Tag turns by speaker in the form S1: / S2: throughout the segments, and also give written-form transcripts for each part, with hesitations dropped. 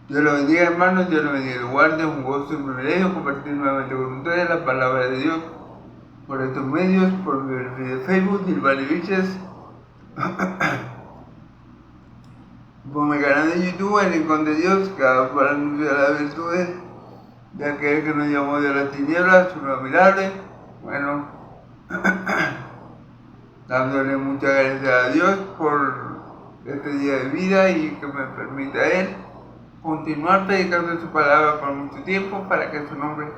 S1: Dios lo bendiga, hermanos, Dios lo bendiga y lo guarde. Un gozo y un privilegio compartir nuevamente con ustedes la palabra de Dios por estos medios, por mi perfil de Facebook, Dilbari Viches, por mi canal de YouTube, El Rincón de Dios, que hago para anunciar las virtudes de aquel que nos llamó de las tinieblas, su nueva mirable. Bueno, dándole muchas gracias a Dios por este día de vida y que me permita Él continuar predicando su palabra por mucho tiempo para que su nombre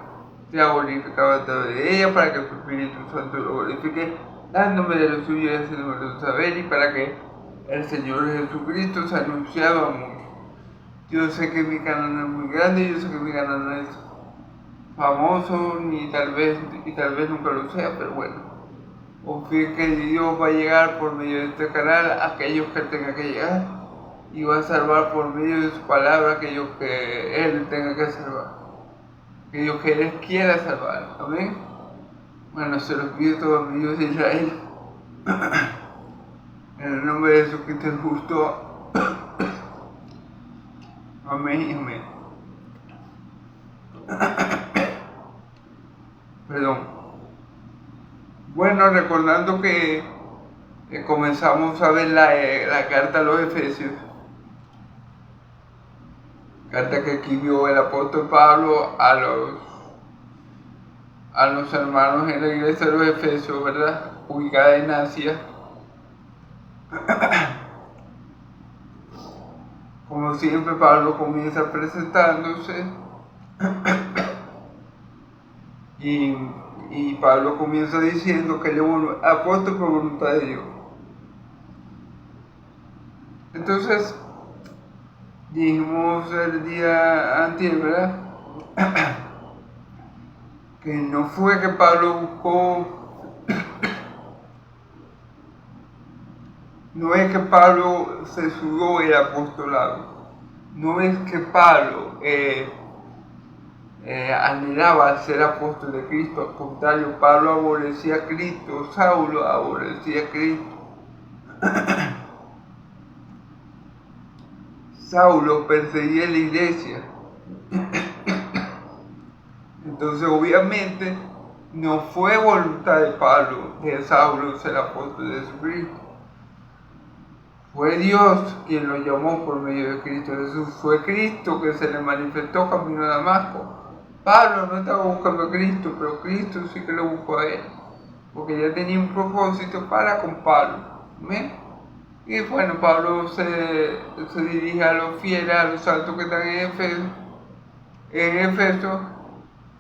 S1: sea glorificado a través de ella, para que su Espíritu Santo lo glorifique, dándome de lo suyo y haciéndome saber, y para que el Señor Jesucristo se anunciaba mucho. Yo sé que mi canal no es muy grande, yo sé que mi canal no es famoso, y tal vez nunca lo sea, pero bueno, confío que Dios va a llegar por medio de este canal a aquellos que tenga que llegar, y va a salvar por medio de su palabra a aquellos que Él tenga que salvar, aquellos que Él quiera salvar. Amén. Bueno, se los pido a todos mis Dios de Israel, en el nombre de Jesucristo el justo. Amén y amén. Perdón. Bueno, recordando que comenzamos a ver la carta a los Efesios, carta que escribió el apóstol Pablo a los hermanos en la iglesia de los Efesios, ¿verdad? Ubicada en Asia. Como siempre, Pablo comienza presentándose y Pablo comienza diciendo que él es apóstol por voluntad de Dios. Entonces, dijimos el día anterior, ¿verdad? Que no fue que Pablo buscó, no es que Pablo se sudó el apostolado, no es que Pablo anhelaba ser apóstol de Cristo. Al contrario, Pablo aborrecía a Cristo, Saulo aborrecía a Cristo. Saulo perseguía la iglesia. Entonces, obviamente, no fue voluntad de Pablo, de Saulo, ser apóstol de Jesucristo. Fue Dios quien lo llamó por medio de Cristo Jesús. Fue Cristo que se le manifestó camino a Damasco. Pablo no estaba buscando a Cristo, pero Cristo sí que lo buscó a él, porque ya tenía un propósito para con Pablo. ¿Ven? Y bueno, Pablo se dirige a los fieles, a los santos que están en Efeso,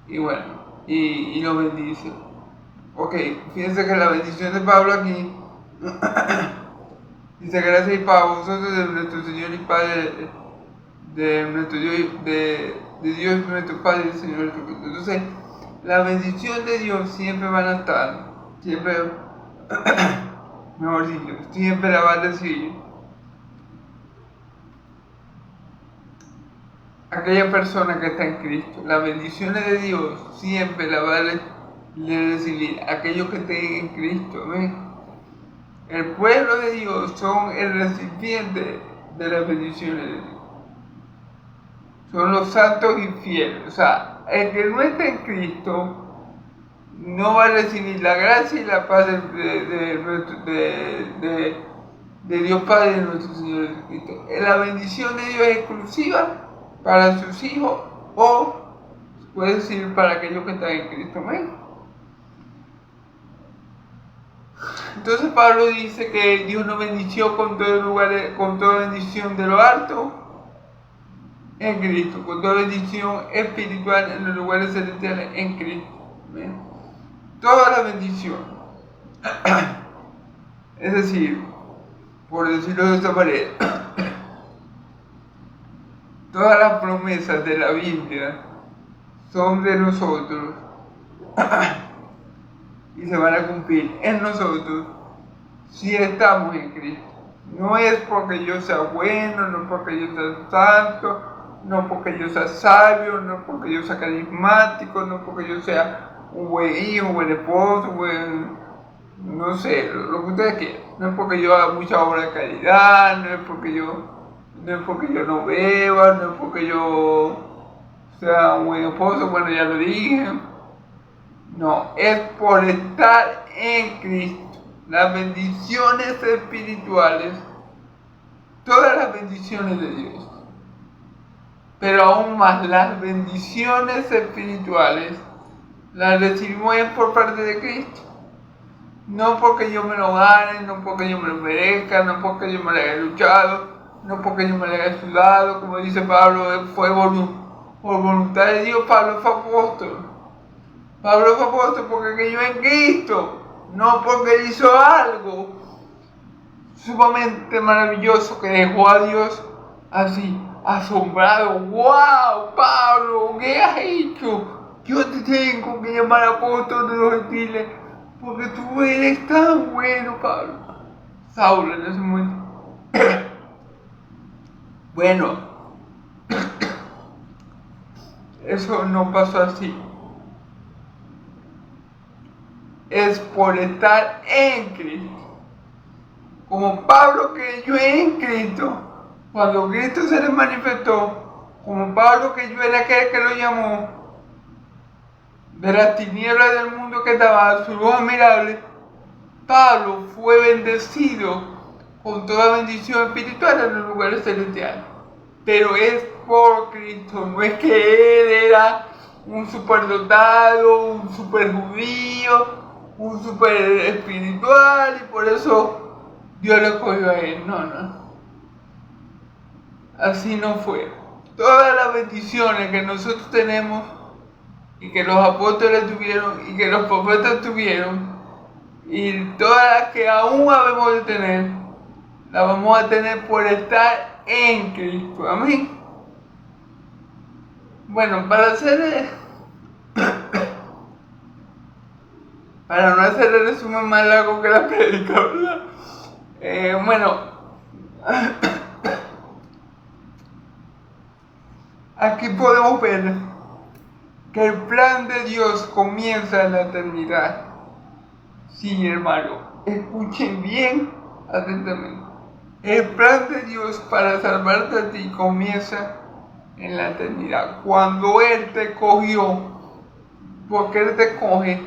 S1: y bueno, y lo bendice. Ok, fíjense que la bendición de Pablo aquí dice: gracias y paz a vosotros de nuestro Señor y Padre, de Dios nuestro Padre y del Señor Jesucristo. Entonces, la bendición de Dios siempre van a estar, siempre, mejor dicho, siempre la va a recibir aquella persona que está en Cristo. Las bendiciones de Dios siempre la va a recibir aquellos que estén en Cristo. ¿Ven? El pueblo de Dios son el recipiente de las bendiciones de Dios. Son los santos y fieles. O sea, el que no está en Cristo no va a recibir la gracia y la paz de Dios Padre y de nuestro Señor Jesucristo. La bendición de Dios es exclusiva para sus hijos, o puede decir para aquellos que están en Cristo. Amén. Entonces Pablo dice que Dios nos bendició con toda bendición de lo alto en Cristo, con toda bendición espiritual en los lugares celestiales en Cristo. ¿Ven? Toda la bendición. Es decir, por decirlo de esta manera, todas las promesas de la Biblia son de nosotros y se van a cumplir en nosotros si estamos en Cristo. No es porque yo sea bueno, no porque yo sea santo, no porque yo sea sabio, no porque yo sea carismático, no porque yo sea un buen hijo, un buen esposo, no sé, lo que ustedes quieran. No es porque yo haga mucha obra de caridad, no es porque yo No es porque yo no beba, no es porque yo sea un buen esposo, bueno, ya lo dije. No, es por estar en Cristo. Las bendiciones espirituales, todas las bendiciones de Dios, pero aún más las bendiciones espirituales, las recibimos por parte de Cristo. No porque yo me lo gane, no porque yo me lo merezca, no porque yo me lo haya luchado, no porque yo me lo haya sudado, como dice Pablo, fue por voluntad de Dios. Pablo fue apóstol. Pablo fue apóstol porque creyó en Cristo, no porque él hizo algo sumamente maravilloso que dejó a Dios así, asombrado. ¡Wow, Pablo! ¿Qué has hecho? Yo te tengo que llamar apóstol de los gentiles porque tú eres tan bueno, Pablo. Saulo en ese momento. Bueno, eso no pasó así. Es por estar en Cristo. Como Pablo creyó en Cristo, cuando Cristo se le manifestó, como Pablo creyó en aquel que lo llamó de las tinieblas del mundo que estaba a su luz admirable, Pablo fue bendecido con toda bendición espiritual en los lugares celestiales. Pero es por Cristo, no es que él era un superdotado, un super judío, un super espiritual y por eso Dios lo escogió a él. No. Así no fue. Todas las bendiciones que nosotros tenemos y que los apóstoles tuvieron y que los profetas tuvieron y todas las que aún habemos de tener, las vamos a tener por estar en Cristo. Amén. Bueno, para no hacer el resumen más largo que la predica, ¿verdad? Aquí podemos ver que el plan de Dios comienza en la eternidad. Sí, hermano, escuchen bien atentamente. El plan de Dios para salvarte a ti comienza en la eternidad. Cuando Él te cogió, porque Él te coge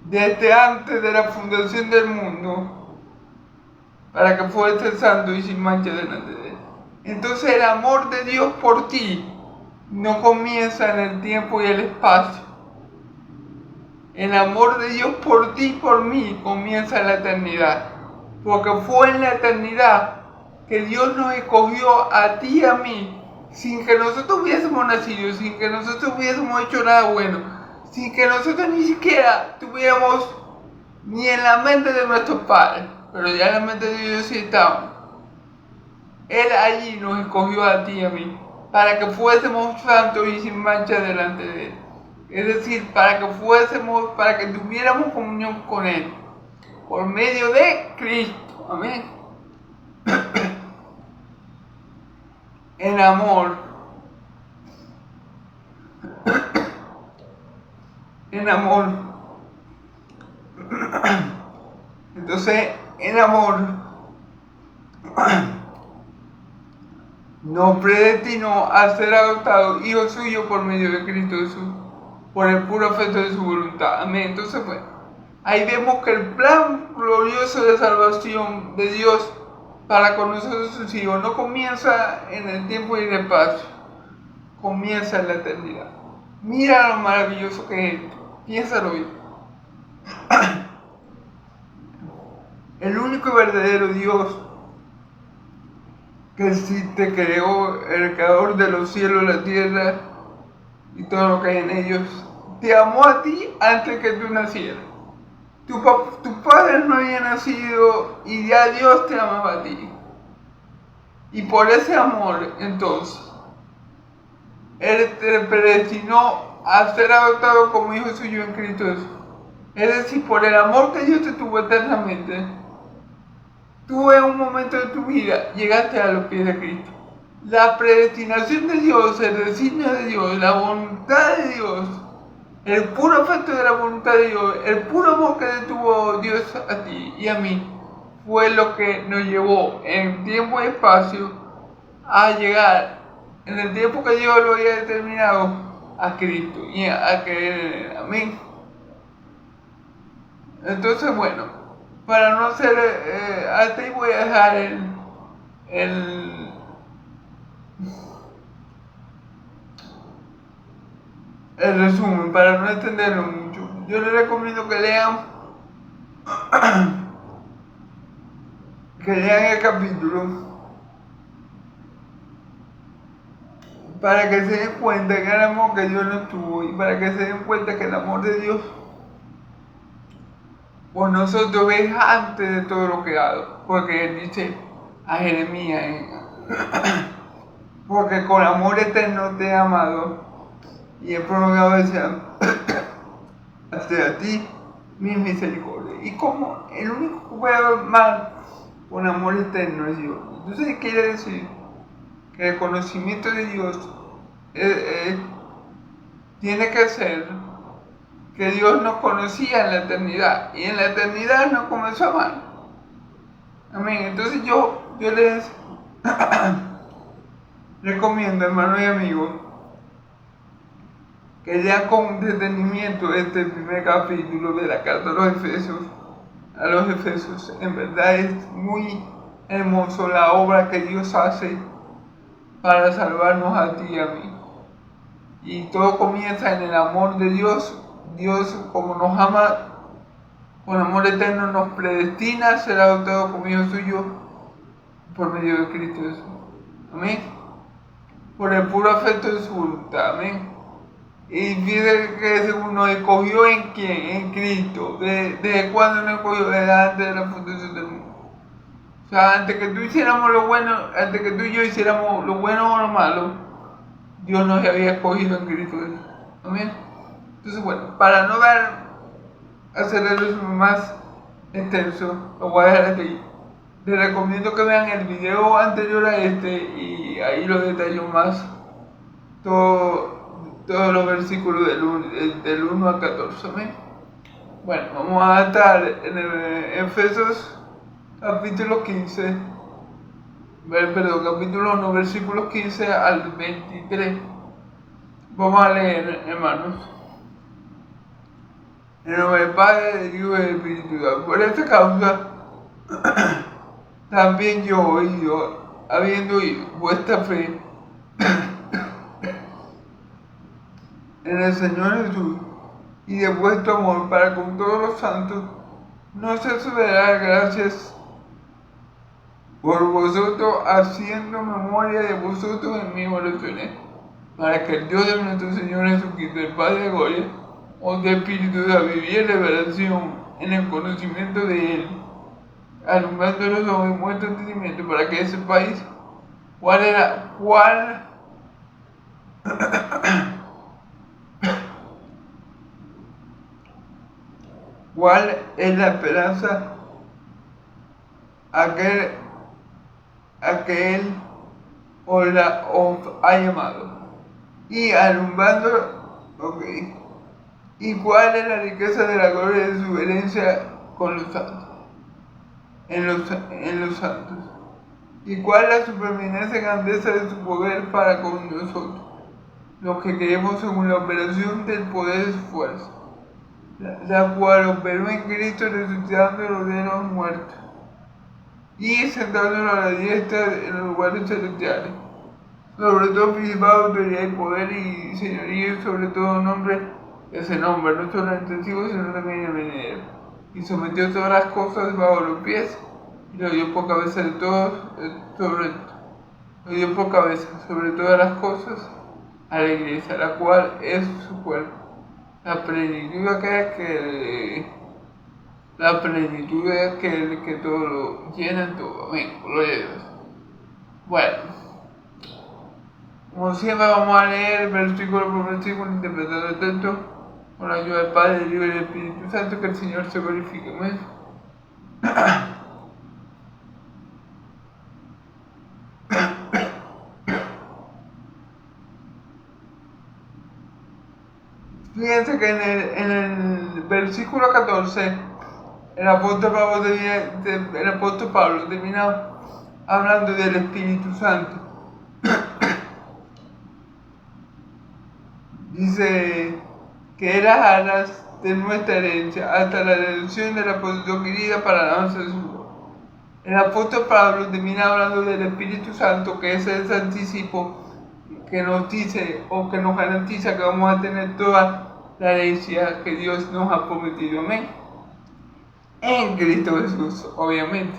S1: desde antes de la fundación del mundo, para que fueses santo y sin mancha delante de Él. Entonces el amor de Dios por ti no comienza en el tiempo y el espacio. El amor de Dios por ti y por mí comienza en la eternidad. Porque fue en la eternidad que Dios nos escogió a ti y a mí, sin que nosotros hubiésemos nacido, sin que nosotros hubiésemos hecho nada bueno, sin que nosotros ni siquiera tuviéramos ni en la mente de nuestros padres, pero ya en la mente de Dios sí estábamos. Él allí nos escogió a ti y a mí, para que fuésemos santos y sin mancha delante de Él. Es decir, para que tuviéramos comunión con Él, por medio de Cristo. Amén. En amor. En amor. Entonces, en amor nos predestinó a ser adoptados hijos suyos por medio de Cristo Jesús, por el puro afecto de su voluntad. Amén. Entonces, bueno, ahí vemos que el plan glorioso de salvación de Dios para con nosotros sus hijos no comienza en el tiempo y en el espacio, comienza en la eternidad. Mira lo maravilloso que es esto, piénsalo bien. El único y verdadero Dios que existe, creó, el creador de los cielos, la tierra y todo lo que hay en ellos, te amó a ti antes que tú nacieras. Tus padres no habían nacido y ya Dios te amaba a ti. Y por ese amor, entonces, Él te predestinó a ser adoptado como hijo suyo en Cristo Jesús. Es decir, por el amor que Dios te tuvo eternamente, tú en un momento de tu vida llegaste a los pies de Cristo. La predestinación de Dios, el designio de Dios, la voluntad de Dios, el puro afecto de la voluntad de Dios, el puro amor que le tuvo Dios a ti y a mí, fue lo que nos llevó en tiempo y espacio a llegar en el tiempo que Dios lo había determinado a Cristo y a creer en Él. Amén. Entonces, bueno, para no ser hasta ahí voy a dejar el resumen para no extenderlo mucho. Yo les recomiendo que lean el capítulo para que se den cuenta que el amor que Dios nos tuvo y para que se den cuenta que el amor de Dios por nosotros es antes de todo lo creado, porque Él dice a Jeremías, porque con amor eterno te he amado y he prolongado hacia ti mi misericordia. Y como el único que puede amar con amor eterno es Dios. Entonces quiere decir que el conocimiento de Dios tiene que ser que Dios nos conocía en la eternidad y en la eternidad nos comenzó a amar. Amén. Entonces yo les recomiendo, hermanos y amigos, que lean con detenimiento este primer capítulo de la carta a los Efesios. En verdad es muy hermoso la obra que Dios hace para salvarnos a ti y a mí. Y todo comienza en el amor de Dios. Dios, como nos ama con amor eterno, nos predestina a ser adoptados como hijos suyos por medio de Cristo Jesús. Amén. Por el puro afecto de su voluntad. Amén. Y fíjate que según nos escogió en quién, en Cristo. ¿Desde cuándo nos escogió? Desde antes de la fundación del mundo. O sea, antes que tú hiciéramos lo bueno, antes que tú y yo hiciéramos lo bueno o lo malo, Dios nos había escogido en Cristo Jesús. Amén. Entonces, bueno, para no hacer el resumen más extenso, lo voy a dejar hasta ahí. Les recomiendo que vean el video anterior a este y ahí lo detallo más. Todos los versículos del 1 al 14. ¿Amén? Bueno, vamos a estar en Efesios capítulo 15. Capítulo 1, versículos 15 al 23. Vamos a leer, hermanos. En el nombre del Padre, del Hijo y del Espíritu Santo. Por esta causa, también yo, habiendo oído vuestra fe en el Señor Jesús y de vuestro amor para con todos los santos, no ceso de dar gracias por vosotros, haciendo memoria de vosotros en mis oraciones, para que el Dios de nuestro Señor Jesucristo, el Padre de gloria, os dé espíritu de sabiduría y revelación en el conocimiento de Él, alumbrando los ojos de vuestro entendimiento, para que sepáis cuál es la esperanza a que Él os ha llamado, y alumbrando, y cuál es la riqueza de la gloria de su herencia con los santos, en los santos, y cuál es la supervivencia y grandeza de su poder para con nosotros, los que creemos según la operación del poder de su fuerza, la cual operó en Cristo resucitándolo de los muertos y sentándolo a la diestra en los lugares celestiales, sobre todo principado, autoridad y poder y señorío, sobre todo nombre que se nombra, no solo en el antiguo, sino también en el venidero, y sometió todas las cosas bajo los pies y lo dio por cabeza de todos, sobre todas las cosas a la iglesia, la cual es su cuerpo, la plenitud de aquel que todo lo llena en todo. Amén. Gloria a Dios. Bueno, como siempre vamos a leer versículo por versículo, interpretando el texto con la ayuda del Padre, del Hijo y del Espíritu Santo, que el Señor se glorifique. Amén. Fíjense que en el versículo 14 el apóstol Pablo termina hablando del Espíritu Santo. Dice que las alas de nuestra herencia hasta la reducción de la posesión querida para la alabanza de su gloria. El apóstol Pablo termina hablando del Espíritu Santo, que es el anticipo que nos dice o que nos garantiza que vamos a tener toda la herencia que Dios nos ha prometido. Amén. En Cristo Jesús, obviamente.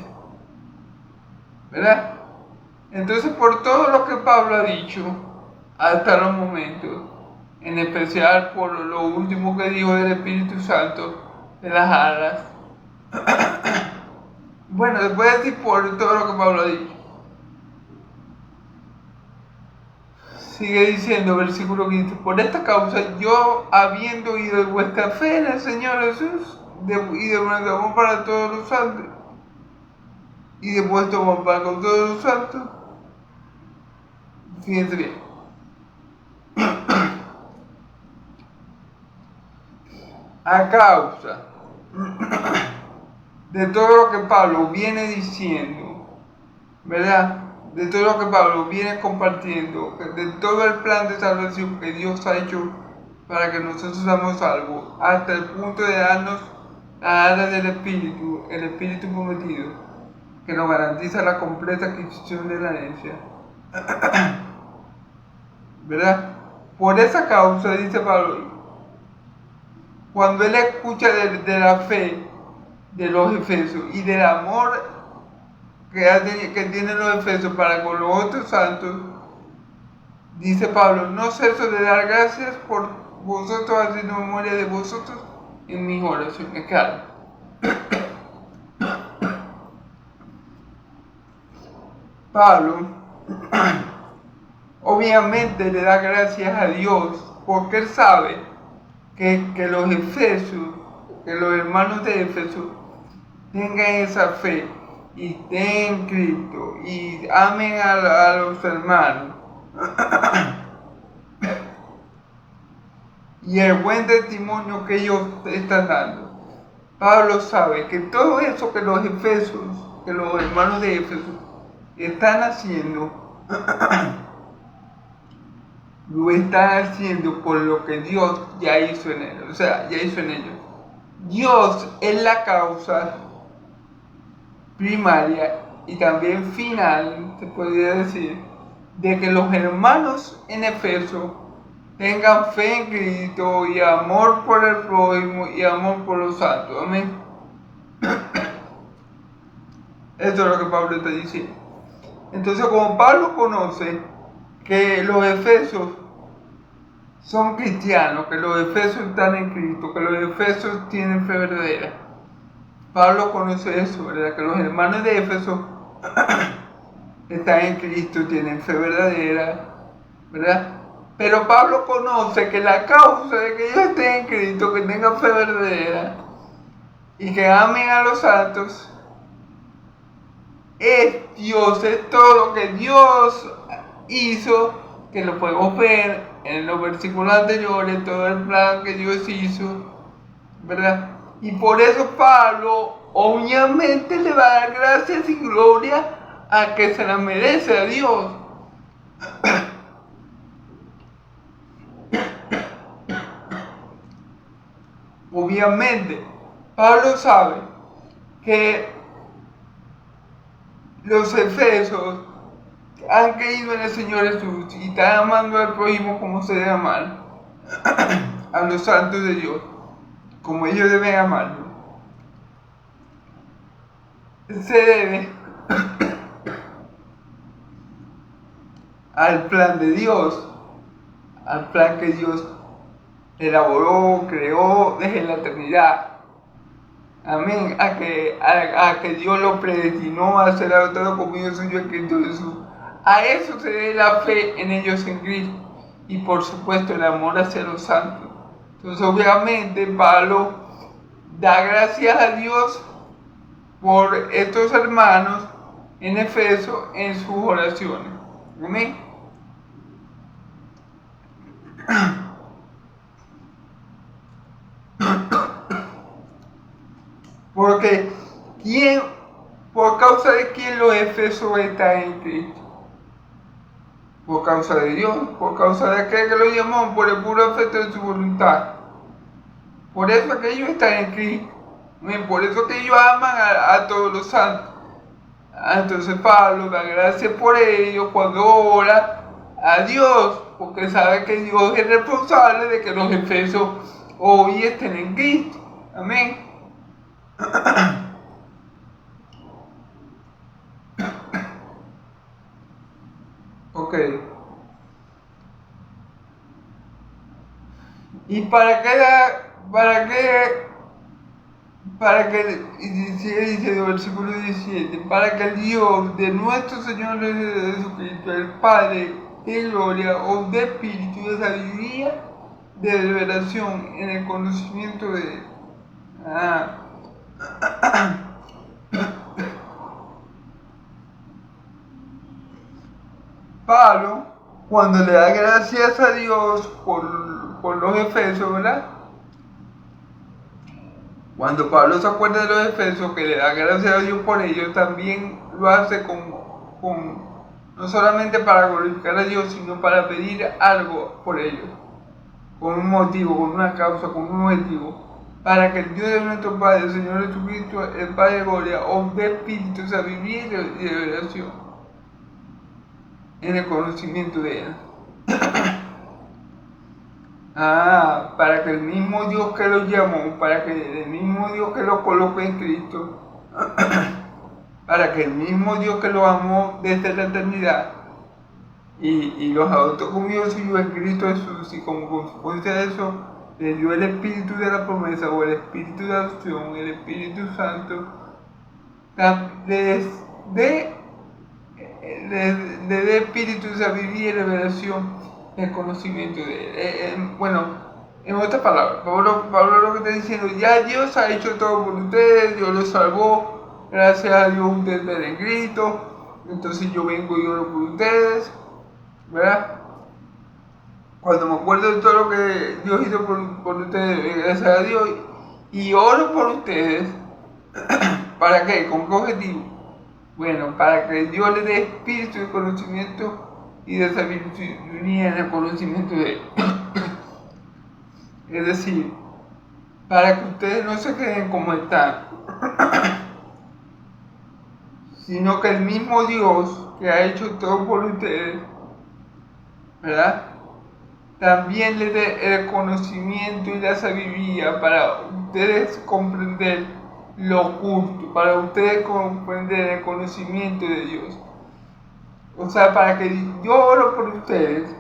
S1: ¿Verdad? Entonces, por todo lo que Pablo ha dicho hasta los momentos, en especial por lo último que dijo del Espíritu Santo, de las alas, bueno, después de decir por todo lo que Pablo ha dicho, sigue diciendo, versículo 15, por esta causa yo, habiendo oído de vuestra fe en el Señor Jesús, y de vuestro amor para todos los santos, y de vuestro amor para con todos los santos, fíjense bien, a causa de todo lo que Pablo viene diciendo, ¿verdad? De todo lo que Pablo viene compartiendo, de todo el plan de salvación que Dios ha hecho para que nosotros seamos salvos, hasta el punto de darnos la alas del Espíritu, el Espíritu prometido, que nos garantiza la completa adquisición de la herencia. ¿Verdad? Por esa causa, dice Pablo, cuando él escucha de la fe de los efesios y del amor que tienen los efesios para con los otros santos, dice Pablo, no ceso de dar gracias por vosotros, haciendo memoria de vosotros en mis oraciones. Claro. Pablo obviamente le da gracias a Dios porque él sabe que los efesios, que los hermanos de Éfeso tengan esa fe y estén en Cristo y amen a los hermanos y el buen testimonio que ellos están dando. Pablo sabe que todo eso que los efesios, que los hermanos de Éfeso están haciendo, lo están haciendo por lo que Dios ya hizo en ellos. O sea, ya hizo en ellos. Dios es la causa primaria y también final, se podría decir, de que los hermanos en Éfeso tengan fe en Cristo y amor por el prójimo y amor por los santos. Amén. Eso es lo que Pablo está diciendo. Entonces, como Pablo conoce que los efesios son cristianos, que los efesios están en Cristo, que los efesios tienen fe verdadera, Pablo conoce eso, ¿verdad? Que los hermanos de Éfeso están en Cristo, tienen fe verdadera, ¿verdad? Pero Pablo conoce que la causa de que ellos estén en Cristo, que tengan fe verdadera y que amen a los santos, es Dios, es todo lo que Dios hizo, que lo podemos ver en los versículos anteriores, todo el plan que Dios hizo, ¿verdad? Y por eso Pablo obviamente le va a dar gracias y gloria a que se la merece a Dios. Obviamente, Pablo sabe que los efesios han creído en el Señor Jesús y están amando al prójimo como se debe amar, a los santos de Dios, como ellos deben amarlo. Se debe al plan de Dios, al plan que Dios elaboró, creó desde la eternidad. Amén. A que Dios lo predestinó a ser adoptado como hijo suyo en Cristo Jesús. A eso se debe la fe en ellos en Cristo. Y por supuesto el amor hacia los santos. Entonces obviamente Pablo da gracias a Dios por estos hermanos en Éfeso en sus oraciones. Amén. Porque Efeso está en Cristo. Por causa de Dios, por causa de aquel que lo llamó, por el puro afecto de su voluntad. Por eso es que ellos están en Cristo. Por eso que ellos aman a todos los santos. Entonces Pablo da gracias por ellos cuando ora a Dios, porque sabe que Dios es responsable de que los efesios hoy estén en Cristo. Amén. Ok. ¿Y para qué dice el versículo 17? Para que el Dios de nuestro Señor Jesucristo, el Padre de gloria, os dé espíritu de sabiduría, de revelación en el conocimiento de Él. Pablo, cuando le da gracias a Dios por los efesios, ¿verdad? Cuando Pablo se acuerda de los efesios, que le da gracias a Dios por ellos, también lo hace no solamente para glorificar a Dios, sino para pedir algo por ellos, con un motivo, con una causa, con un objetivo, para que el Dios de nuestro Padre, el Señor Jesucristo, el Padre de gloria, os dé espíritu, sabiduría y revelación en el conocimiento de Él. Para que el mismo Dios que los llamó, para que el mismo Dios que los colocó en Cristo, para que el mismo Dios que los amó desde la eternidad y los adoptó como hijos suyos en Cristo Jesús, y como consecuencia de eso les dio el Espíritu de la promesa, o el Espíritu de adopción, el Espíritu Santo, les dé espíritu de sabiduría y revelación, el conocimiento de Él. En otras palabras, Pablo lo que está diciendo, ya Dios ha hecho todo por ustedes, Dios los salvó, gracias a Dios ustedes están en Cristo, entonces yo vengo y oro por ustedes, ¿verdad? Cuando me acuerdo de todo lo que Dios hizo por ustedes, gracias a Dios, y oro por ustedes, ¿para qué? ¿Con qué objetivo? Bueno, para que Dios les dé espíritu de conocimiento y de sabiduría en el conocimiento de Él. Es decir, para que ustedes no se queden como están, sino que el mismo Dios que ha hecho todo por ustedes, ¿verdad? También les dé el conocimiento y la sabiduría para ustedes comprender lo oculto, para ustedes comprender el conocimiento de Dios. O sea, para que yo oro por ustedes,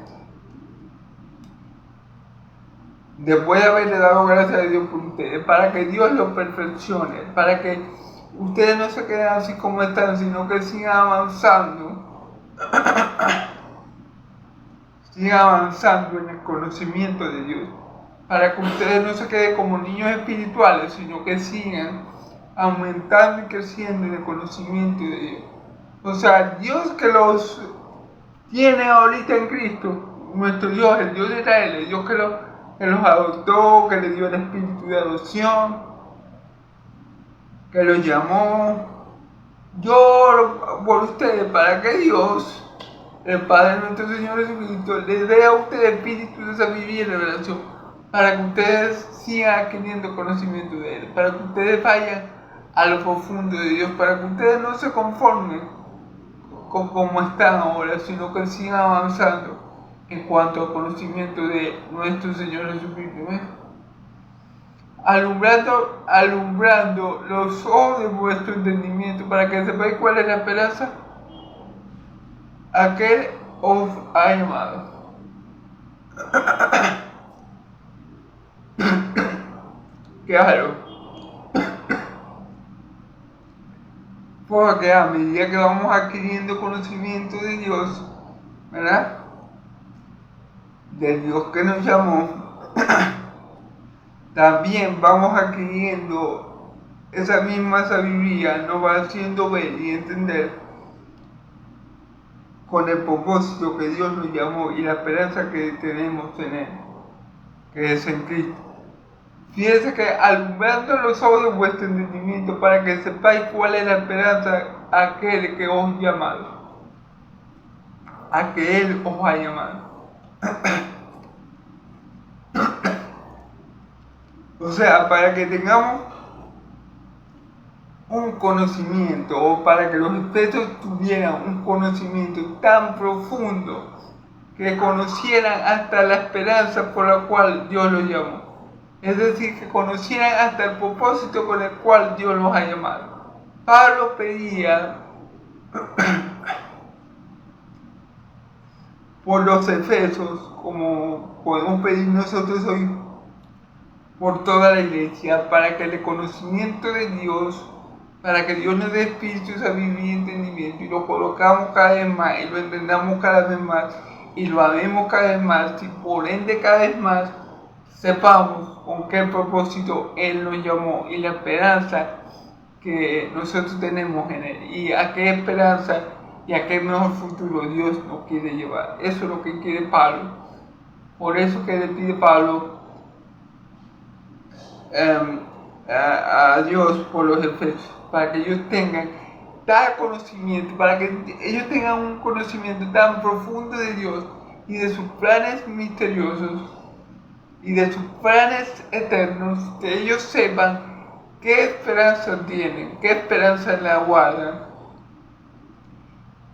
S1: después de haberle dado gracias a Dios por ustedes, para que Dios los perfeccione, para que ustedes no se queden así como están, sino que sigan avanzando, en el conocimiento de Dios, para que ustedes no se queden como niños espirituales, sino que sigan aumentando y creciendo en el conocimiento de Dios. O sea, Dios que los tiene ahorita en Cristo, nuestro Dios, el Dios de Israel, el Dios que los adoptó, que les dio el espíritu de adopción, que los llamó. Yo oro por ustedes para que Dios, el Padre de nuestro Señor Jesucristo, les dé a ustedes espíritu de sabiduría y revelación, para que ustedes sigan adquiriendo conocimiento de Él, para que ustedes vayan a lo profundo de Dios, para que ustedes no se conformen con como están ahora, sino que sigan avanzando en cuanto al conocimiento de nuestro Señor Jesucristo, alumbrando los ojos de vuestro entendimiento, para que sepáis cuál es la esperanza a que os ha llamado. Claro. Porque a medida que vamos adquiriendo conocimiento de Dios, ¿verdad? Del Dios que nos llamó, también vamos adquiriendo esa misma sabiduría, nos va haciendo ver y entender con el propósito que Dios nos llamó y la esperanza que tenemos en Él, que es en Cristo. Fíjense que alumbrando los ojos de vuestro entendimiento, para que sepáis cuál es la esperanza a aquel que os ha llamado, a que Él os ha llamado. O sea, para que tengamos un conocimiento, o para que los efesios tuvieran un conocimiento tan profundo que conocieran hasta la esperanza por la cual Dios los llamó. Es decir, que conocieran hasta el propósito con el cual Dios los ha llamado. Pablo pedía por los efesios, como podemos pedir nosotros hoy, por toda la iglesia, para que el conocimiento de Dios, para que Dios nos dé espíritu, sabiduría y entendimiento, y lo colocamos cada vez más, y lo entendamos cada vez más, y lo amemos cada vez más, y por ende cada vez más sepamos con qué propósito Él nos llamó, y la esperanza que nosotros tenemos en Él, y a qué esperanza y a qué mejor futuro Dios nos quiere llevar. Eso es lo que quiere Pablo. Por eso que le pide Pablo a Dios por los efesios, para que ellos tengan tal conocimiento, para que ellos tengan un conocimiento tan profundo de Dios y de sus planes misteriosos y de sus planes eternos, que ellos sepan qué esperanza tienen, qué esperanza le aguardan.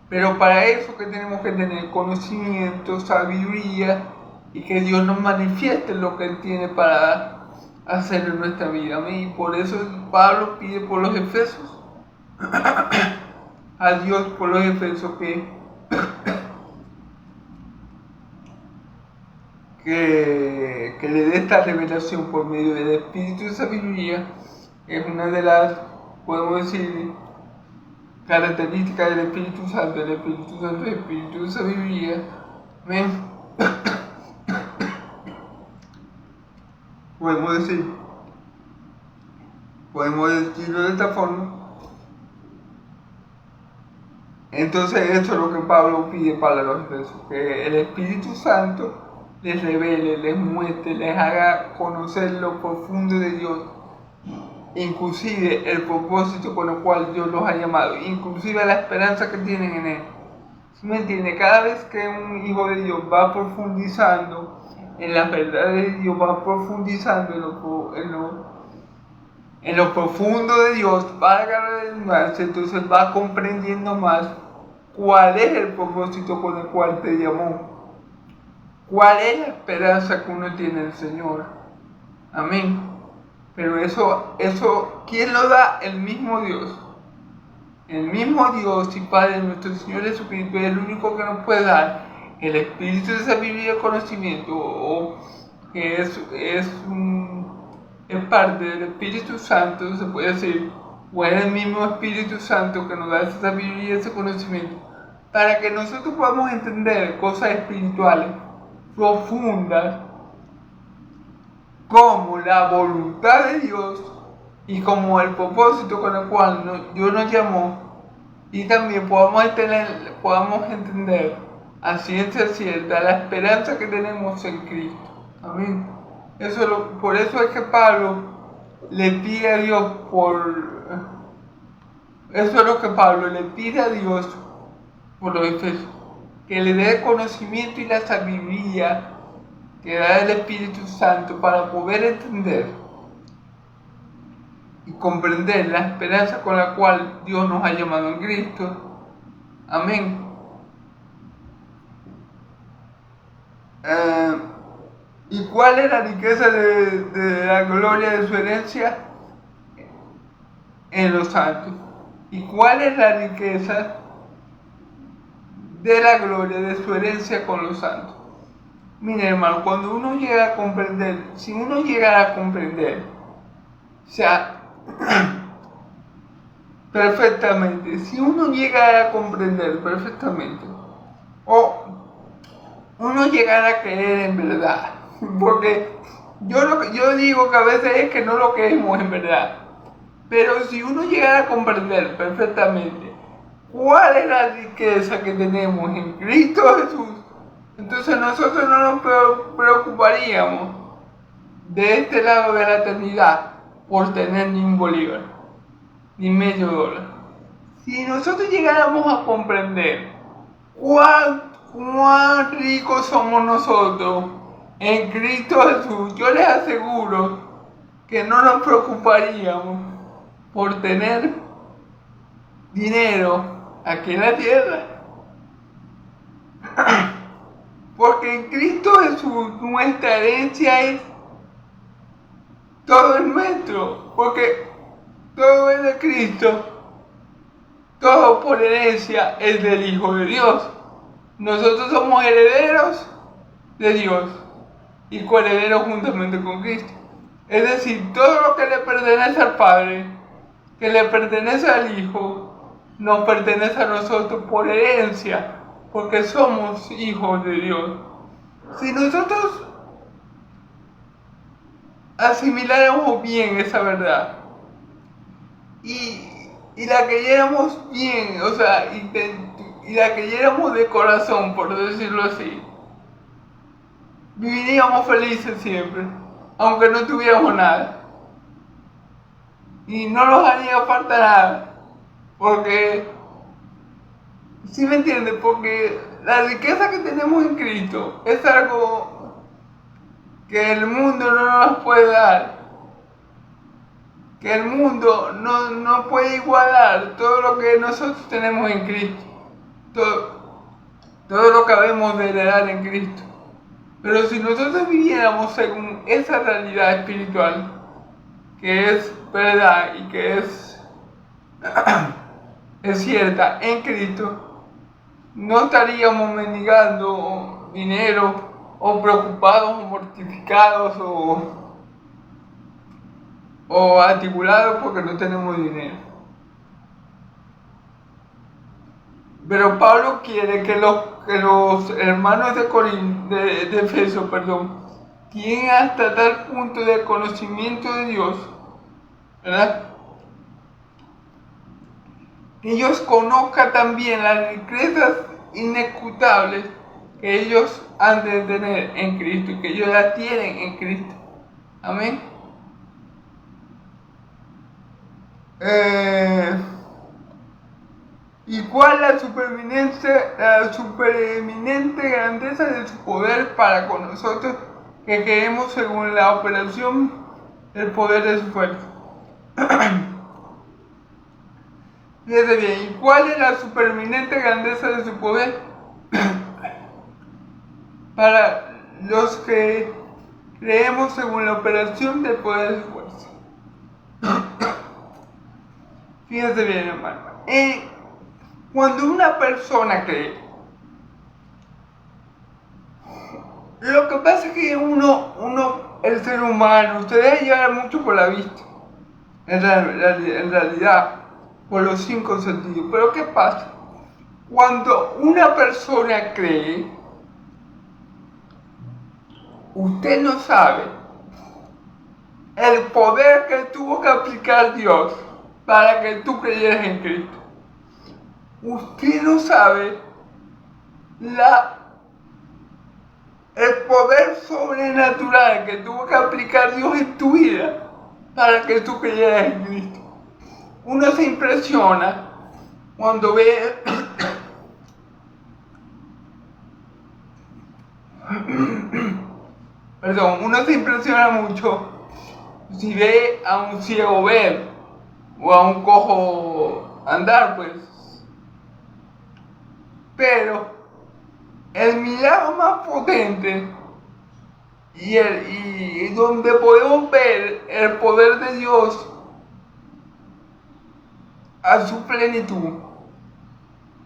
S1: Pero para eso que tenemos que tener conocimiento, sabiduría, y que Dios nos manifieste lo que Él tiene para hacer en nuestra vida. Amén. Y por eso Pablo pide por los efesios a Dios por los efesios que le dé esta revelación por medio del Espíritu de sabiduría. Es una de las, podemos decir, características del Espíritu Santo. El Espíritu Santo es el Espíritu de sabiduría. Amén. Podemos decirlo de esta forma. Entonces eso es lo que Pablo pide para los efesios, que el Espíritu Santo les revele, les muestre, les haga conocer lo profundo de Dios, inclusive el propósito con el cual Dios los ha llamado, inclusive la esperanza que tienen en Él. ¿Sí me entiende? Cada vez que un hijo de Dios va profundizando en la verdad de Dios, va profundizando en lo profundo de Dios, para cada vez más, entonces va comprendiendo más cuál es el propósito con el cual te llamó, cuál es la esperanza que uno tiene en el Señor. Amén. Pero eso, ¿quién lo da? El mismo Dios. El mismo Dios y Padre, nuestro Señor Jesucristo, es el único que nos puede dar el espíritu de sabiduría y conocimiento, o que es parte del Espíritu Santo, se puede decir, o es el mismo Espíritu Santo que nos da esa sabiduría y ese conocimiento, para que nosotros podamos entender cosas espirituales profundas, como la voluntad de Dios y como el propósito con el cual Dios nos llamó, y también podamos entender a ciencia cierta la esperanza que tenemos en Cristo. Amén. Por eso es que Pablo le pide a Dios eso es lo que Pablo le pide a Dios por los efesios, que le dé el conocimiento y la sabiduría que da el Espíritu Santo para poder entender y comprender la esperanza con la cual Dios nos ha llamado en Cristo. Amén. ¿Y cuál es la riqueza de la gloria de su herencia? En los santos. ¿Y cuál es la riqueza de la gloria de su herencia con los santos? Mira, hermano, cuando uno llega a comprender, si uno llegara a comprender, o sea, perfectamente, si uno llegara a comprender perfectamente, o uno llegara a creer en verdad, porque yo digo que a veces es que no lo creemos en verdad, pero si uno llegara a comprender perfectamente cuál es la riqueza que tenemos en Cristo Jesús, entonces nosotros no nos preocuparíamos de este lado de la eternidad por tener ni un bolívar, ni medio dólar. Si nosotros llegáramos a comprender cuán ricos somos nosotros en Cristo Jesús, yo les aseguro que no nos preocuparíamos por tener dinero aquí en la tierra. Porque en Cristo Jesús nuestra herencia es todo es nuestro, porque todo es de Cristo, todo por herencia es del Hijo de Dios. Nosotros somos herederos de Dios y coherederos juntamente con Cristo. Es decir, todo lo que le pertenece al Padre, que le pertenece al Hijo, nos pertenece a nosotros por herencia, porque somos hijos de Dios. Si nosotros asimiláramos bien esa verdad y la creyéramos bien, o sea, y la creyéramos de corazón, por decirlo así, viviríamos felices siempre, aunque no tuviéramos nada. Y no nos haría falta nada, porque, ¿sí me entiendes? Porque la riqueza que tenemos en Cristo es algo que el mundo no nos puede dar, que el mundo no puede igualar todo lo que nosotros tenemos en Cristo, todo lo que habemos de heredar en Cristo. Pero si nosotros viviéramos según esa realidad espiritual, que es verdad y que es cierta en Cristo, no estaríamos mendigando dinero o preocupados o mortificados o articulados porque no tenemos dinero. Pero Pablo quiere que los hermanos de Efeso, lleguen hasta tal punto de conocimiento de Dios, ¿verdad? Que ellos conozcan también las riquezas inescrutables que ellos han de tener en Cristo y que ellos las tienen en Cristo. Amén. ¿Y cuál la supereminente grandeza de su poder para con nosotros que creemos según la operación del poder de su fuerza? Fíjate bien, ¿y cuál es la supereminente grandeza de su poder para los que creemos según la operación del poder de su fuerza? Fíjate bien, hermano. Cuando una persona cree, lo que pasa es que el ser humano, ustedes llevan mucho por la vista, en realidad, por los 5 sentidos. Pero ¿qué pasa? Cuando una persona cree, usted no sabe el poder que tuvo que aplicar Dios para que tú creyeras en Cristo. Usted no sabe el poder sobrenatural que tuvo que aplicar Dios en tu vida para que tú creyeras en Cristo. Uno se impresiona cuando ve uno se impresiona mucho si ve a un ciego ver o a un cojo andar, pues. Pero el milagro más potente y donde podemos ver el poder de Dios a su plenitud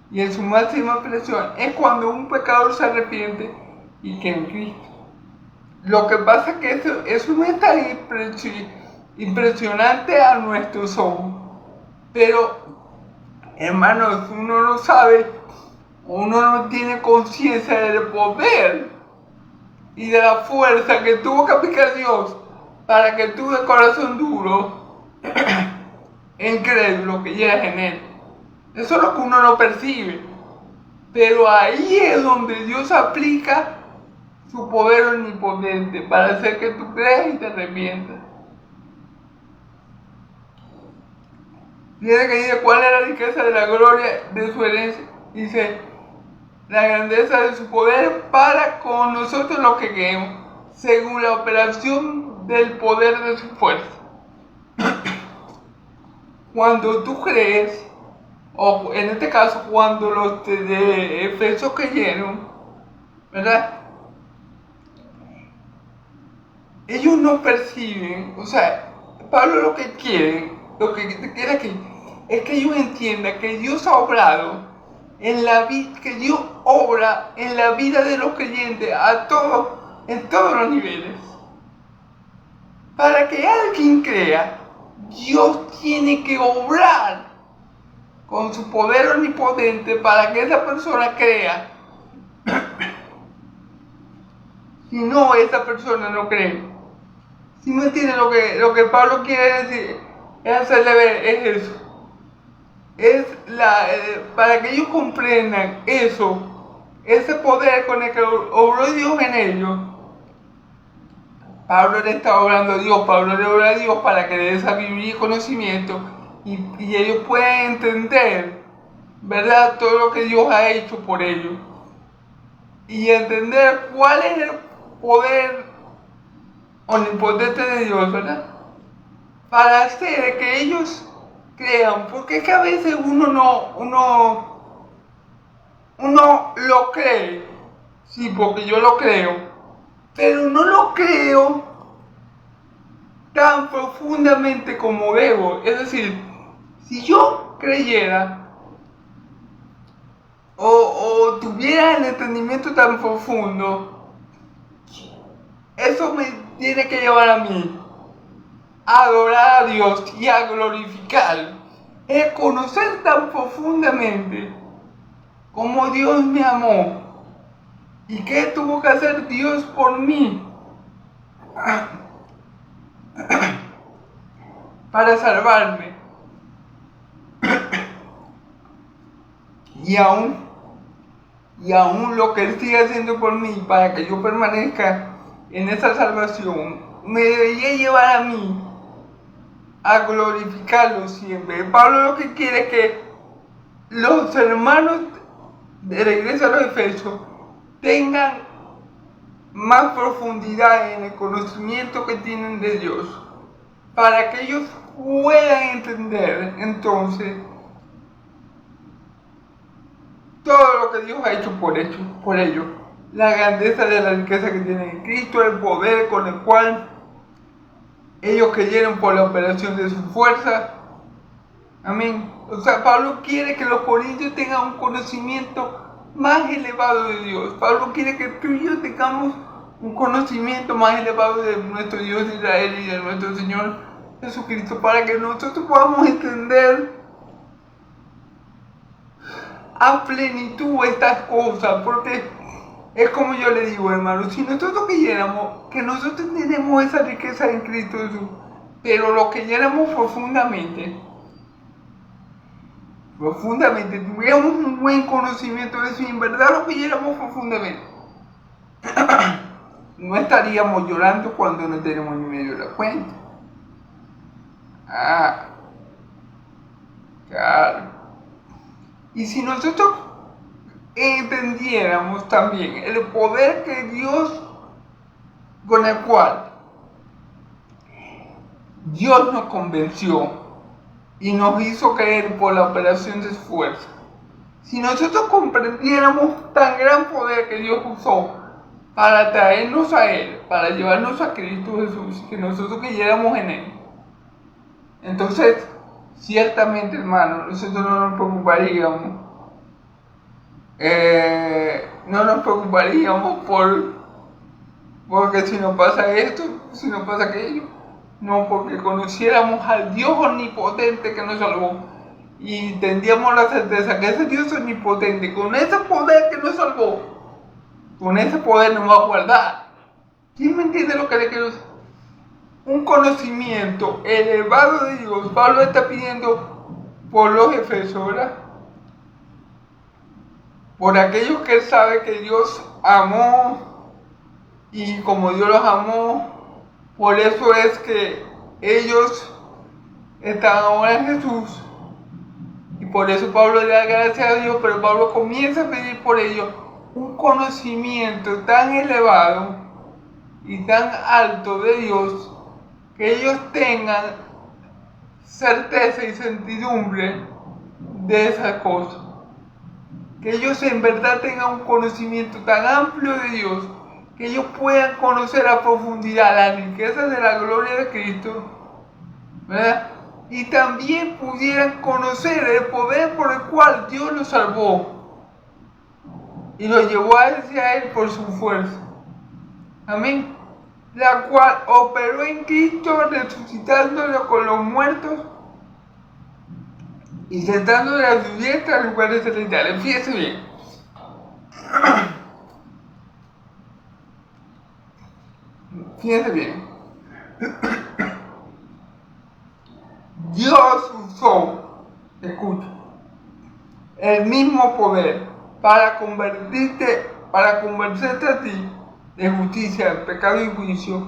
S1: y en su máxima expresión es cuando un pecador se arrepiente y cree en Cristo. Lo que pasa es que eso no es tan impresionante a nuestros ojos, pero hermanos, uno no sabe, uno no tiene conciencia del poder y de la fuerza que tuvo que aplicar Dios para que tú de corazón duro incrédulo que llegas en Él. Eso es lo que uno no percibe, pero ahí es donde Dios aplica su poder omnipotente para hacer que tú creas y te arrepientas. Tiene que decir cuál es la riqueza de la gloria de su herencia. Dice, la grandeza de su poder para con nosotros los que creemos, según la operación del poder de su fuerza. Cuando tú crees, o en este caso cuando los de Efeso creyeron, ¿verdad? Ellos no perciben, o sea, Pablo lo que quiere aquí, es que ellos entiendan que Dios ha obrado en la vida, que Dios obra en la vida de los creyentes en todos los niveles. Para que alguien crea, Dios tiene que obrar con su poder omnipotente para que esa persona crea. Si no, esa persona no cree. Si me entienden lo que Pablo quiere decir, es hacerle ver, es eso. Para que ellos comprendan eso, ese poder con el que obró Dios en ellos. Pablo le está obrando a Dios, Pablo le obra a Dios para que le dé sabiduría y conocimiento y ellos puedan entender, ¿verdad?, todo lo que Dios ha hecho por ellos y entender cuál es el poder omnipotente de Dios, ¿verdad?, para hacer que ellos crean, porque es que a veces uno lo cree, sí, porque yo lo creo, pero no lo creo tan profundamente como debo. Es decir, si yo creyera o tuviera el entendimiento tan profundo, eso me tiene que llevar a mí a adorar a Dios y a glorificar. Es conocer tan profundamente cómo Dios me amó y qué tuvo que hacer Dios por mí para salvarme. Y aún lo que Él sigue haciendo por mí para que yo permanezca en esa salvación me debería llevar a mí a glorificarlo siempre. Pablo lo que quiere es que los hermanos de la iglesia de los Efesios tengan más profundidad en el conocimiento que tienen de Dios, para que ellos puedan entender entonces todo lo que Dios ha hecho por ellos, la grandeza de la riqueza que tienen en Cristo, el poder con el cual ellos creyeron por la operación de su fuerza. Amén. O sea, Pablo quiere que los corintios tengan un conocimiento más elevado de Dios. Pablo quiere que tú y yo tengamos un conocimiento más elevado de nuestro Dios de Israel y de nuestro Señor Jesucristo, para que nosotros podamos entender a plenitud estas cosas, porque es como yo le digo, hermano, si nosotros creyéramos que nosotros tenemos esa riqueza en Cristo Jesús, pero lo creyéramos profundamente, tuviéramos un buen conocimiento de eso y en verdad lo creyéramos profundamente, no estaríamos llorando cuando no tenemos ni medio de la cuenta. Claro. Y si nosotros entendiéramos también el poder que Dios, con el cual Dios nos convenció y nos hizo creer por la operación de su fuerza, si nosotros comprendiéramos tan gran poder que Dios usó para traernos a Él, para llevarnos a Cristo Jesús, que nosotros creyéramos en Él, entonces ciertamente, hermano, nosotros no nos preocuparíamos porque si nos pasa esto, si nos pasa aquello. No, porque conociéramos al Dios omnipotente que nos salvó y tendríamos la certeza que ese Dios omnipotente, con ese poder que nos salvó, con ese poder nos va a guardar. ¿Quién me entiende lo que le quiero decir? Un conocimiento elevado de Dios. Pablo está pidiendo por los Efesios, ¿verdad? Por aquellos que él sabe que Dios amó y como Dios los amó, por eso es que ellos están ahora en Jesús por eso Pablo le da gracias a Dios, pero Pablo comienza a pedir por ellos un conocimiento tan elevado y tan alto de Dios, que ellos tengan certeza y certidumbre de esas cosas. Que ellos en verdad tengan un conocimiento tan amplio de Dios, que ellos puedan conocer a profundidad las riquezas de la gloria de Cristo, ¿verdad? Y también pudieran conocer el poder por el cual Dios los salvó y los llevó hacia Él por su fuerza. Amén. La cual operó en Cristo resucitándolo con los muertos y sentándole a su diestra en lugares celestiales. Fíjese bien. Fíjese bien. Dios usó, escucha, el mismo poder para convencerte a ti de justicia, de pecado y juicio,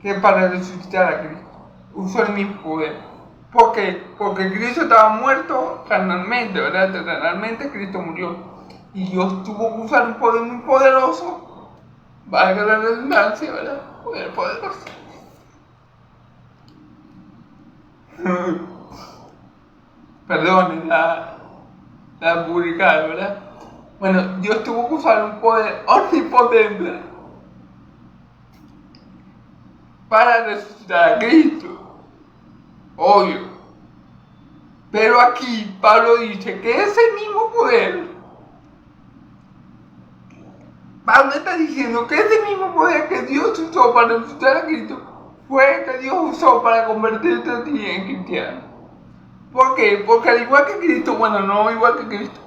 S1: que para resucitar a Cristo. Usó el mismo poder. ¿Por qué? Porque Cristo estaba muerto carnalmente, ¿verdad? Terrenalmente Cristo murió. Y Dios tuvo que usar un poder muy poderoso, valga la redundancia, ¿verdad? Poder poderoso. Perdón, la publicada, ¿verdad? Bueno, Dios tuvo que usar un poder omnipotente para resucitar a Cristo. Obvio. Pero aquí Pablo dice que ese mismo poder, Pablo está diciendo que ese mismo poder que Dios usó para resucitar a Cristo fue el que Dios usó para convertirte a ti en cristiano. ¿Por qué? Porque al igual que Cristo, bueno, no igual que Cristo,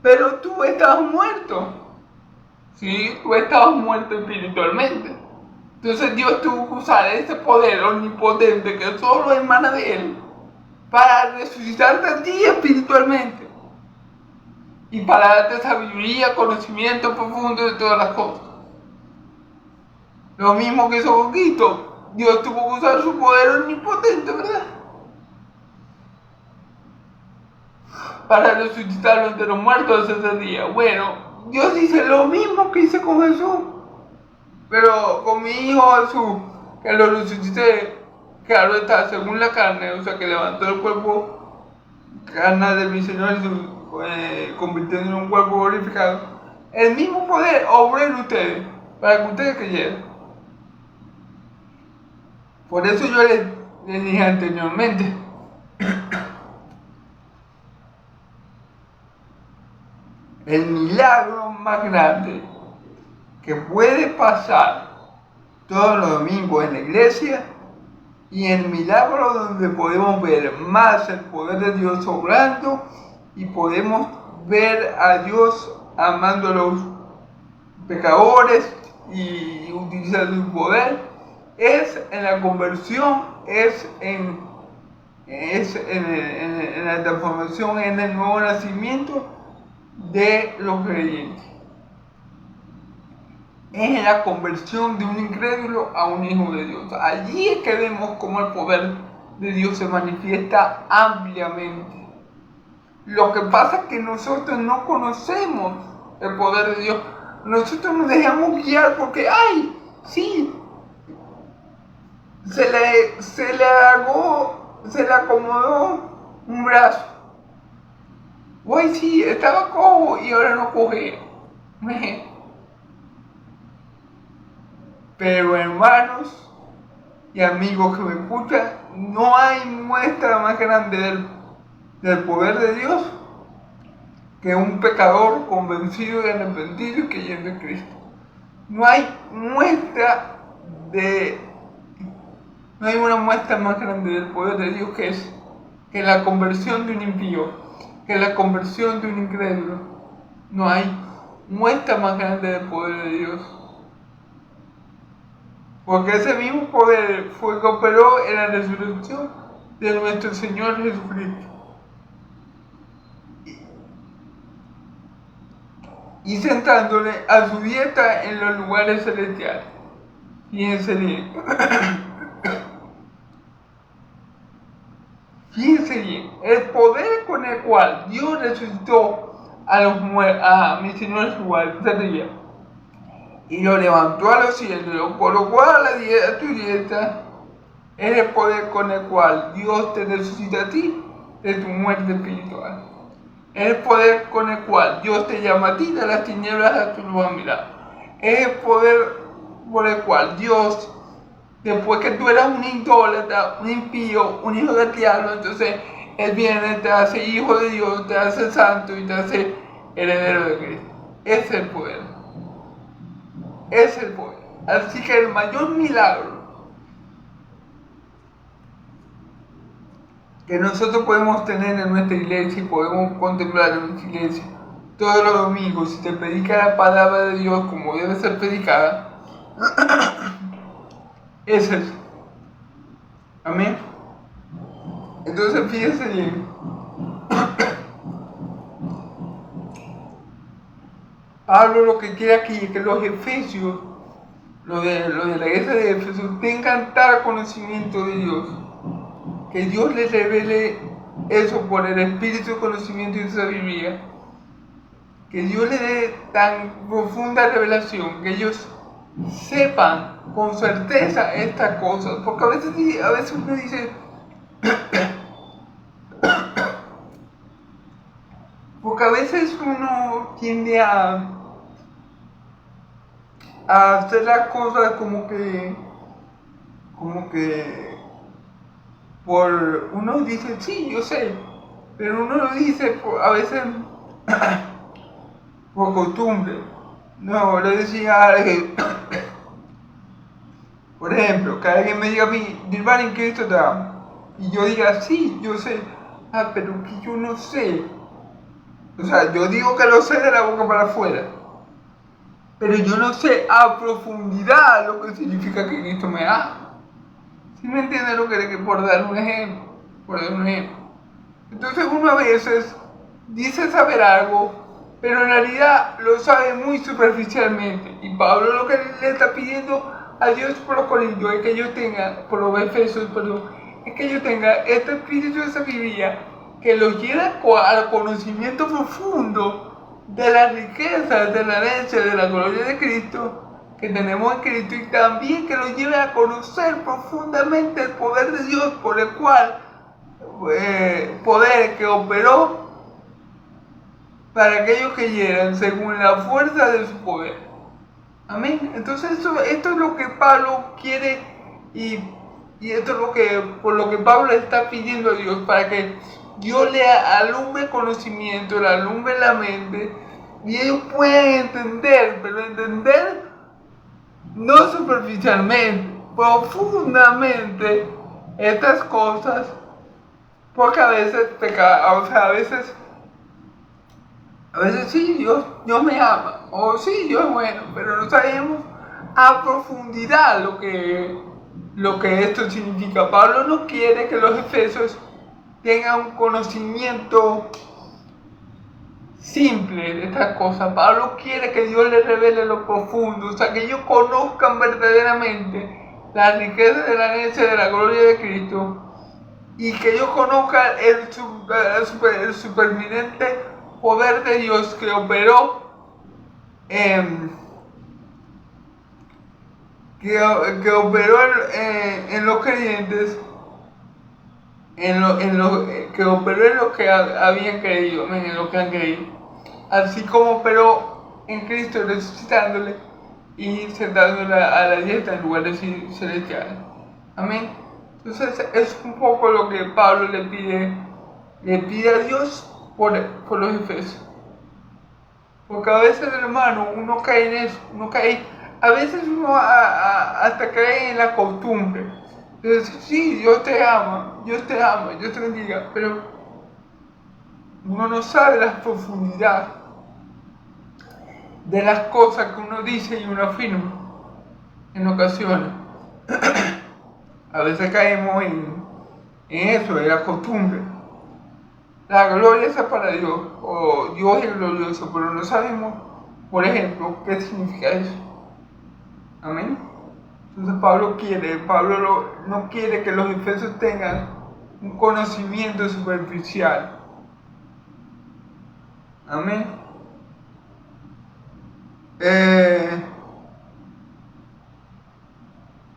S1: pero tú estabas muerto. Sí, tú estabas muerto espiritualmente. Entonces Dios tuvo que usar ese poder omnipotente que solo emana de Él para resucitarte a ti espiritualmente y para darte sabiduría, conocimiento profundo de todas las cosas. Lo mismo que hizo con Cristo, Dios tuvo que usar su poder omnipotente, ¿verdad? Para resucitarlo entre los muertos ese día. Bueno, Dios dice lo mismo que hice con Jesús, pero con mi hijo Jesús, que lo resucité, claro está, según la carne, o sea que levantó el cuerpo carnal de mi Señor Jesús, convirtiéndolo en un cuerpo glorificado. El mismo poder obró en ustedes, para que ustedes creyeran. Por eso yo les dije anteriormente, el milagro más grande que puede pasar todos los domingos en la iglesia, y el milagro donde podemos ver más el poder de Dios obrando y podemos ver a Dios amando a los pecadores y utilizando su poder, es en la conversión, es en la transformación, en el nuevo nacimiento de los creyentes. Es en la conversión de un incrédulo a un hijo de Dios. Allí es que vemos cómo el poder de Dios se manifiesta ampliamente. Lo que pasa es que nosotros no conocemos el poder de Dios. Nosotros nos dejamos guiar porque, ¡ay! Sí, se le alargó, se le acomodó un brazo. ¡Ay, sí! Estaba cojo y ahora no coge. Pero hermanos y amigos que me escuchan, no hay muestra más grande del poder de Dios que un pecador convencido y arrepentido y creyendo en Cristo. No hay una muestra más grande del poder de Dios que la conversión de un impío, que la conversión de un incrédulo. No hay muestra más grande del poder de Dios. Porque ese mismo poder fue que operó en la resurrección de nuestro Señor Jesucristo. Y sentándole a su diestra en los lugares celestiales. Fíjense bien. Fíjense bien. El poder con el cual Dios resucitó a mi Señor igual, y lo levantó a los cielos, y lo colocó a tu diestra, es el poder con el cual Dios te resucita a ti de tu muerte espiritual. Es el poder con el cual Dios te llama a ti de las tinieblas a tu luz admirable. Es el poder por el cual Dios, después que tú eras un idólatra, un impío, un hijo del diablo, entonces Él viene, te hace hijo de Dios, te hace santo y te hace heredero de Cristo. Ese es el poder. Es el poder. Así que el mayor milagro que nosotros podemos tener en nuestra iglesia y podemos contemplar en nuestra iglesia todos los domingos, si te predica la palabra de Dios como debe ser predicada, es eso. Amén. Entonces fíjense bien. Pablo lo que quiere aquí es que los efesios, los de la iglesia de Éfeso, tengan tal conocimiento de Dios, que Dios les revele eso por el espíritu de conocimiento y de sabiduría, que Dios les dé tan profunda revelación, que ellos sepan con certeza estas cosas, porque a veces uno dice, porque a veces uno tiende a hacer las cosas como que por uno dice, sí, yo sé, pero uno lo dice a veces por costumbre. No, le decía a alguien, por ejemplo, que alguien me diga a mí, Dilbar, en Cristo te amo, y yo diga, sí, yo sé, pero que yo no sé. O sea, yo digo que lo sé de la boca para afuera, pero yo no sé a profundidad lo que significa que Cristo me ama. ¿Sí me entiende lo que por dar un ejemplo? Entonces uno a veces dice saber algo, pero en realidad lo sabe muy superficialmente. Y Pablo lo que le está pidiendo a Dios por los corintios es que ellos tengan, por los efesios, es que ellos tengan este espíritu de sabiduría que los lleve al conocimiento profundo de las riquezas, de la herencia, de la gloria de Cristo que tenemos en Cristo, y también que los lleve a conocer profundamente el poder de Dios por el cual poder que operó para aquellos que llegan según la fuerza de su poder. Amén. Entonces esto es lo que Pablo quiere, y esto es por lo que Pablo está pidiendo a Dios, para que Dios le alumbre conocimiento, le alumbre la mente, y ellos puedan entender, pero entender no superficialmente, profundamente estas cosas, porque a veces a veces sí, Dios me ama, o sí, Dios es bueno, pero no sabemos a profundidad lo que esto significa. Pablo no quiere que los efesios tengan un conocimiento simple de estas cosas. Pablo quiere que Dios les revele lo profundo, o sea, que ellos conozcan verdaderamente la riqueza de la herencia de la gloria de Cristo, y que ellos conozcan el superminente poder de Dios que operó en los creyentes, que operó en los que habían creído, en los que han creído, así como operó en Cristo resucitándole y sentándole a la diestra en lugares celestiales. Amén. Entonces es un poco lo que Pablo le pide a Dios por los efesios. Porque a veces, hermano, uno cae en eso, a veces uno hasta cae en la costumbre. Entonces, sí, Dios te ama, Dios te bendiga, pero uno no sabe la profundidad de las cosas que uno dice y uno afirma en ocasiones. A veces caemos en eso, en la costumbre. La gloria es para Dios, o Dios es glorioso, pero no sabemos, por ejemplo, qué significa eso. Amén. Entonces Pablo no quiere que los efesios tengan un conocimiento superficial Amén. Eh,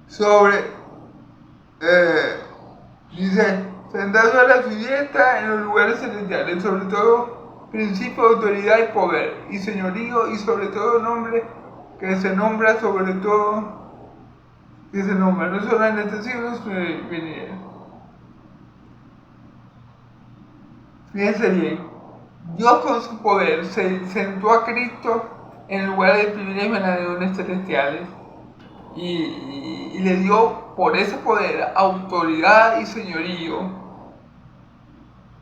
S1: sobre, dice, sentado a la su diestra en los lugares celestiales, sobre todo principio, autoridad y poder, y señorío, y sobre todo nombre que se nombra sobre todo, que se nombra, no solo en este siglo, sino en venidero. Fíjense bien, Dios con su poder se sentó a Cristo en lugar de privilegio en las regiones celestiales y le dio por ese poder autoridad y señorío,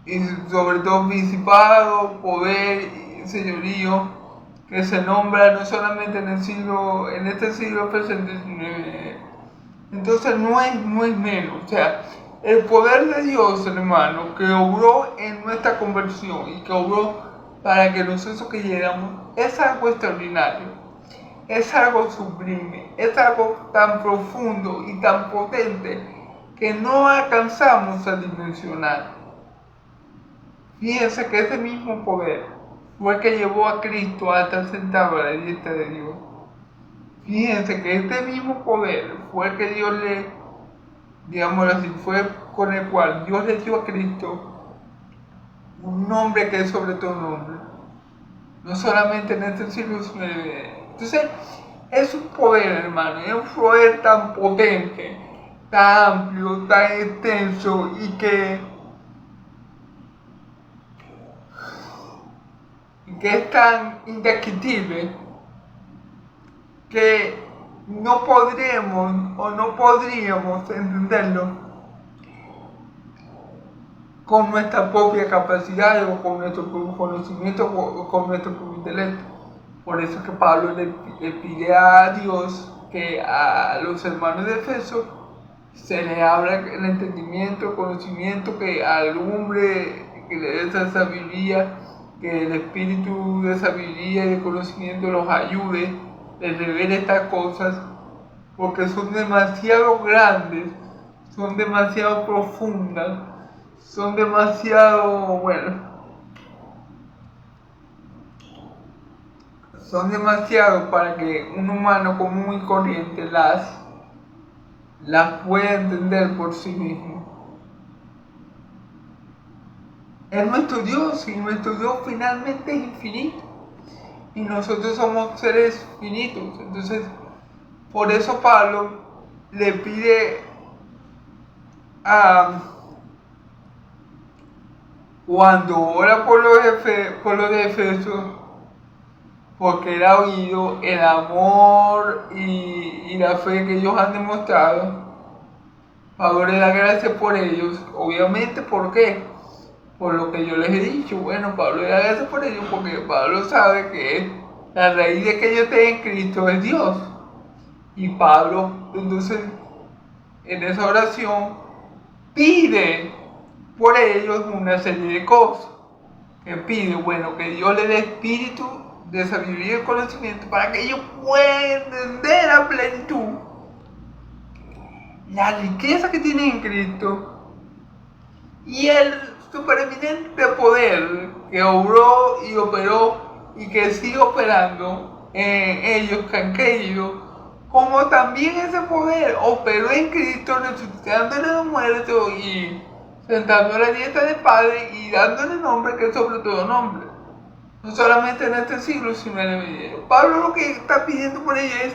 S1: y sobre todo principado, poder y señorío que se nombra no solamente en este siglo presente, sino entonces no es menos. O sea, el poder de Dios, hermano, que obró en nuestra conversión y que obró para que nosotros creyéramos, es algo extraordinario, es algo sublime, es algo tan profundo y tan potente que no alcanzamos a dimensionar. Fíjense que ese mismo poder fue el que llevó a Cristo a estar sentado a la diestra de Dios. Fíjense que este mismo poder fue el que Dios le, digámoslo así, fue con el cual Dios le dio a Cristo un nombre que es sobre todo nombre. No solamente en este siglo, sino en el venidero. Entonces, es un poder, hermano, es un poder tan potente, tan amplio, tan extenso y que es tan indescriptible que no podremos o no podríamos entenderlo con nuestra propia capacidad o con nuestro propio conocimiento o con nuestro propio intelecto. Por eso es que Pablo le pide a Dios que a los hermanos de Efeso se les abra el entendimiento, el conocimiento, que alumbre, que le dé esa sabiduría, que el espíritu de sabiduría y de conocimiento los ayude, les revele estas cosas, porque son demasiado grandes, son demasiado profundas, son demasiado, son demasiado para que un humano común y corriente las pueda entender por sí mismo. Es nuestro Dios y nuestro Dios finalmente es infinito y nosotros somos seres finitos. Entonces, por eso Pablo le pide a cuando ora por los de Efesos, porque él ha oído el amor y la fe que ellos han demostrado. Pablo le da gracias por ellos, obviamente. ¿Por qué? Por lo que yo les he dicho. Bueno, Pablo le da gracias por ellos porque Pablo sabe que la raíz de que ellos tengan en Cristo es Dios. Y Pablo, entonces, en esa oración, pide por ellos una serie de cosas. Que pide, que Dios le dé espíritu de sabiduría y conocimiento para que ellos puedan entender a plenitud la riqueza que tienen en Cristo y el supereminente poder que obró y operó y que sigue operando en ellos que han creído, como también ese poder operó en Cristo resucitándole de los muertos y sentando a la diestra del Padre y dándole nombre que es sobre todo nombre. No solamente en este siglo, sino en el venidero. Pablo lo que está pidiendo por ella es,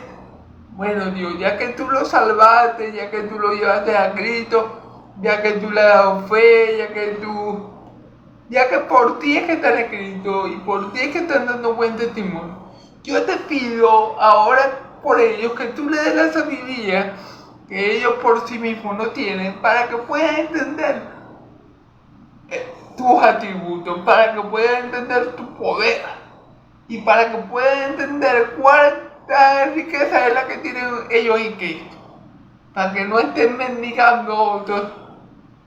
S1: bueno Dios, ya que tú lo salvaste, ya que tú lo llevaste a Cristo, ya que tú le has dado fe, ya que por ti es que están en Cristo y por ti es que están dando buen testimonio, yo te pido ahora por ellos que tú le des la sabiduría que ellos por sí mismos no tienen para que puedan entender tus atributos, para que puedan entender tu poder y para que puedan entender cuánta riqueza es la que tienen ellos en Cristo, para que no estén mendigando a otros